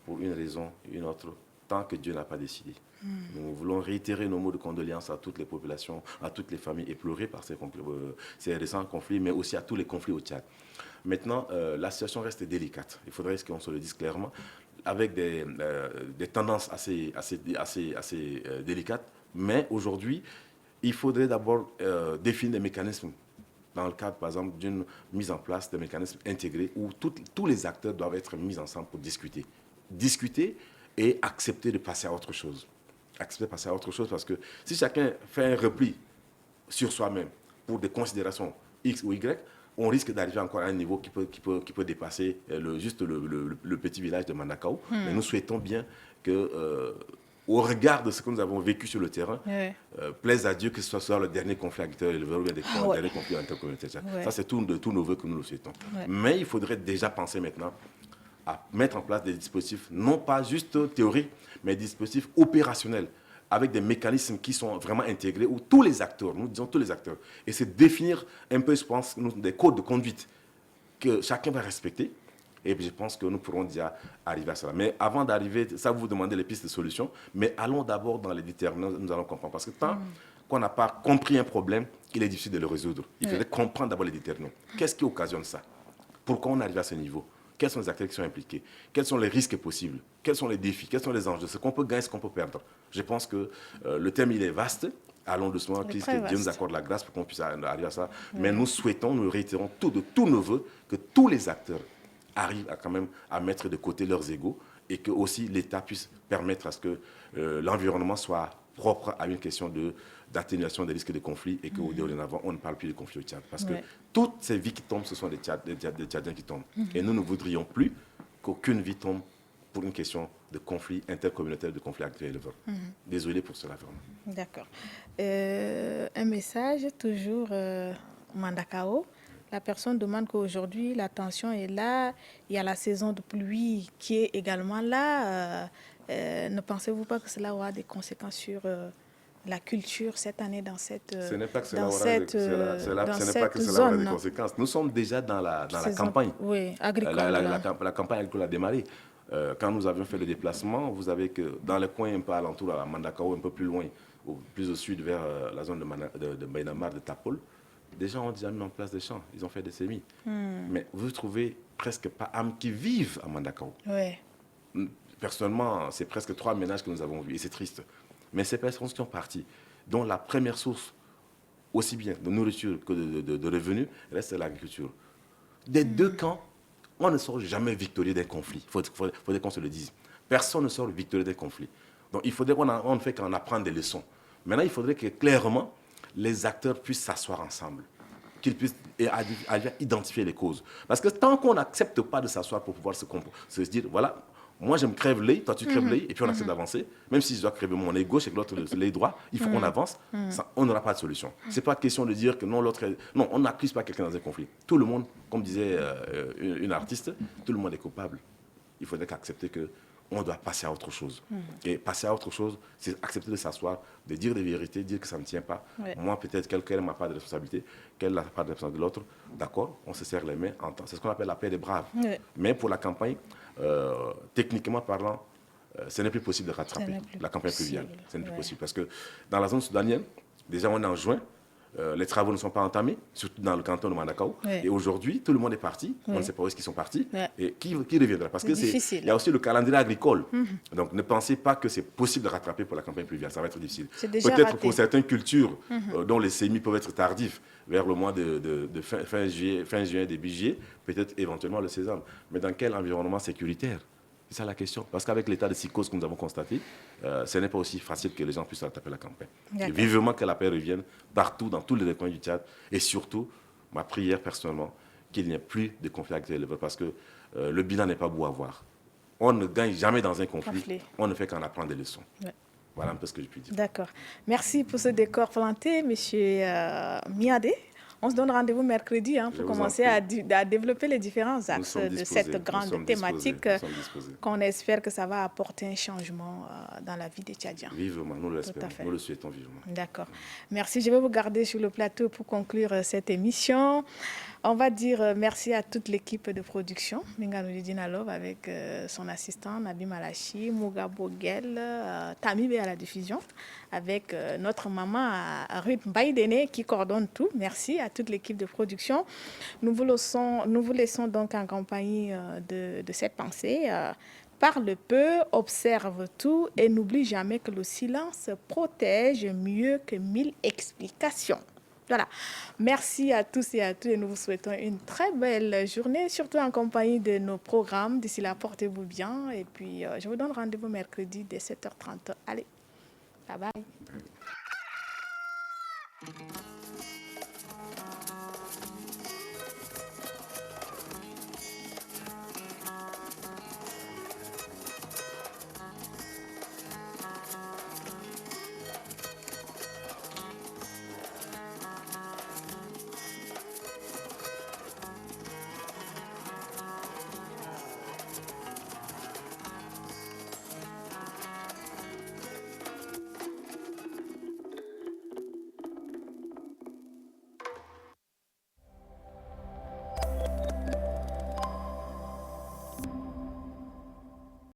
[SPEAKER 15] pour une raison ou une autre tant que Dieu n'a pas décidé. Nous voulons réitérer nos mots de condoléances à toutes les populations, à toutes les familles éplorées par ces récents conflits, mais aussi à tous les conflits au Tchad. Maintenant, la situation reste délicate. Il faudrait qu'on se le dise clairement, avec des tendances assez délicates. Mais aujourd'hui, il faudrait d'abord définir des mécanismes dans le cadre, par exemple, d'une mise en place de mécanismes intégrés où tous les acteurs doivent être mis ensemble pour discuter. Discuter et accepter de passer à autre chose. Accepter de passer à autre chose parce que si chacun fait un repli sur soi-même pour des considérations X ou Y, on risque d'arriver encore à un niveau qui peut dépasser le petit village de Mandakao. Mais nous souhaitons bien que, au regard de ce que nous avons vécu sur le terrain, plaise à Dieu que ce soit le dernier conflit agricole éleveur ou bien le dernier conflit intercommunautaire. Ça, c'est tous nos voeux que nous le souhaitons. Mais il faudrait déjà penser maintenant à mettre en place des dispositifs, non pas juste théoriques, mais des dispositifs opérationnels, avec des mécanismes qui sont vraiment intégrés, où tous les acteurs, nous disons tous les acteurs, et c'est définir un peu, je pense, des codes de conduite que chacun va respecter, et je pense que nous pourrons déjà arriver à cela. Mais avant d'arriver, ça vous demandez les pistes de solutions, mais allons d'abord dans les déterminants, nous allons comprendre, parce que tant qu'on n'a pas compris un problème, il est difficile de le résoudre. Il faudrait comprendre d'abord les déterminants. Qu'est-ce qui occasionne ça? Pourquoi on arrive à ce niveau? Quels sont les acteurs qui sont impliqués? Quels sont les risques possibles? Quels sont les défis? Quels sont les enjeux? Ce qu'on peut gagner, ce qu'on peut perdre. Je pense que le thème, il est vaste. Allons doucement, que Dieu nous accorde la grâce pour qu'on puisse arriver à ça. Mais nous souhaitons, nous réitérons de tous nos voeux que tous les acteurs arrivent quand même à mettre de côté leurs égos et que aussi l'État puisse permettre à ce que l'environnement soit propre à une question d'atténuation des risques de conflits et qu'au dorénavant, on ne parle plus de conflits au Tchad. Parce que toutes ces vies qui tombent, ce sont des Tchadiens qui tombent. Et nous ne voudrions plus qu'aucune vie tombe pour une question de conflit intercommunautaire, de conflit agriculteur. Désolé pour cela, vraiment.
[SPEAKER 2] D'accord. Un message, toujours Mandakao. La personne demande qu'aujourd'hui, la tension est là. Il y a la saison de pluie qui est également là. Ne pensez-vous pas que cela aura des conséquences sur la culture cette année dans cette zone?
[SPEAKER 15] Ce n'est pas que cela aura des conséquences. Nous sommes déjà dans la campagne.
[SPEAKER 2] Oui, agricole.
[SPEAKER 15] La campagne agricole a démarré. Quand nous avions fait le déplacement, vous savez que dans les coins un peu alentour, à Mandakao, un peu plus loin, plus au sud, vers la zone de Bainamar, de Tapol, des gens ont déjà mis en place des champs, ils ont fait des semis. Mais vous trouvez presque pas âmes qui vivent à Mandakao.
[SPEAKER 2] Oui.
[SPEAKER 15] Personnellement, c'est presque 3 ménages que nous avons vus, et c'est triste. Mais ces personnes qui sont parties, dont la première source, aussi bien de nourriture que de revenus, reste l'agriculture. Des deux camps, on ne sort jamais victorieux d'un conflit. Il faudrait qu'on se le dise. Personne ne sort victorieux d'un conflit. Donc il faudrait qu'on ne fait qu'en apprendre des leçons. Maintenant, il faudrait que clairement, les acteurs puissent s'asseoir ensemble, qu'ils puissent identifier les causes. Parce que tant qu'on n'accepte pas de s'asseoir pour pouvoir se dire, voilà, moi je me crève l'œil, toi tu crèves l'œil, et puis on accepte d'avancer, même si je dois crèver mon œil gauche et que l'autre l'œil droit, il faut qu'on avance, on n'aura pas de solution. Ce n'est pas question de dire que non, non, on n'accuse pas quelqu'un dans un conflit. Tout le monde, comme disait une artiste, tout le monde est coupable. Il faudrait qu'accepter que on doit passer à autre chose. Et passer à autre chose, c'est accepter de s'asseoir, de dire des vérités, dire que ça ne tient pas. Moi, peut-être quelqu'un n'a pas de responsabilité, qu'elle n'a pas de responsabilité de l'autre. D'accord, on se serre les mains. C'est ce qu'on appelle la paix des braves. Mais pour la campagne, techniquement parlant, ce n'est plus possible de rattraper la campagne pluviale. Ce n'est plus possible. Parce que dans la zone soudanienne, déjà on est en juin, les travaux ne sont pas entamés, surtout dans le canton de Mandakao. Et aujourd'hui, tout le monde est parti. On ne sait pas où est-ce qu'ils sont partis. Et qui reviendra? Parce que il y a aussi le calendrier agricole. Donc ne pensez pas que c'est possible de rattraper pour la campagne pluviale. Ça va être difficile. Peut-être pour certaines cultures dont les semis peuvent être tardifs, vers le mois de fin juin, début juillet, peut-être éventuellement le sésame. Mais dans quel environnement sécuritaire? C'est ça la question. Parce qu'avec l'état de psychose que nous avons constaté, ce n'est pas aussi facile que les gens puissent rattraper la campagne. Et vivement que la paix revienne partout, dans tous les coins du Tchad. Et surtout, ma prière personnellement, qu'il n'y ait plus de conflit avec les éleveurs. Parce que le bilan n'est pas beau à voir. On ne gagne jamais dans un conflit. On ne fait qu'en apprendre des leçons. Voilà un peu ce que je puis dire.
[SPEAKER 2] D'accord. Merci pour ce décor planté, M. Miadé. On se donne rendez-vous mercredi pour commencer à développer les différents axes de cette grande thématique qu'on espère que ça va apporter un changement dans la vie des Tchadiens.
[SPEAKER 15] Vivement, nous l'espérons, nous le souhaitons vivement.
[SPEAKER 2] D'accord. Merci. Je vais vous garder sur le plateau pour conclure cette émission. On va dire merci à toute l'équipe de production, Minganou Dinalov avec son assistant Nabi Malachi, Mouga Boguel, Tamibé à la diffusion, avec notre maman Ruth Baïdene qui coordonne tout. Merci à toute l'équipe de production. Nous vous laissons donc en compagnie de cette pensée. Parle peu, observe tout et n'oublie jamais que le silence protège mieux que 1000 explications. Voilà. Merci à tous et à toutes et nous vous souhaitons une très belle journée, surtout en compagnie de nos programmes. D'ici là, portez-vous bien et puis je vous donne rendez-vous mercredi dès 7h30. Allez, bye bye.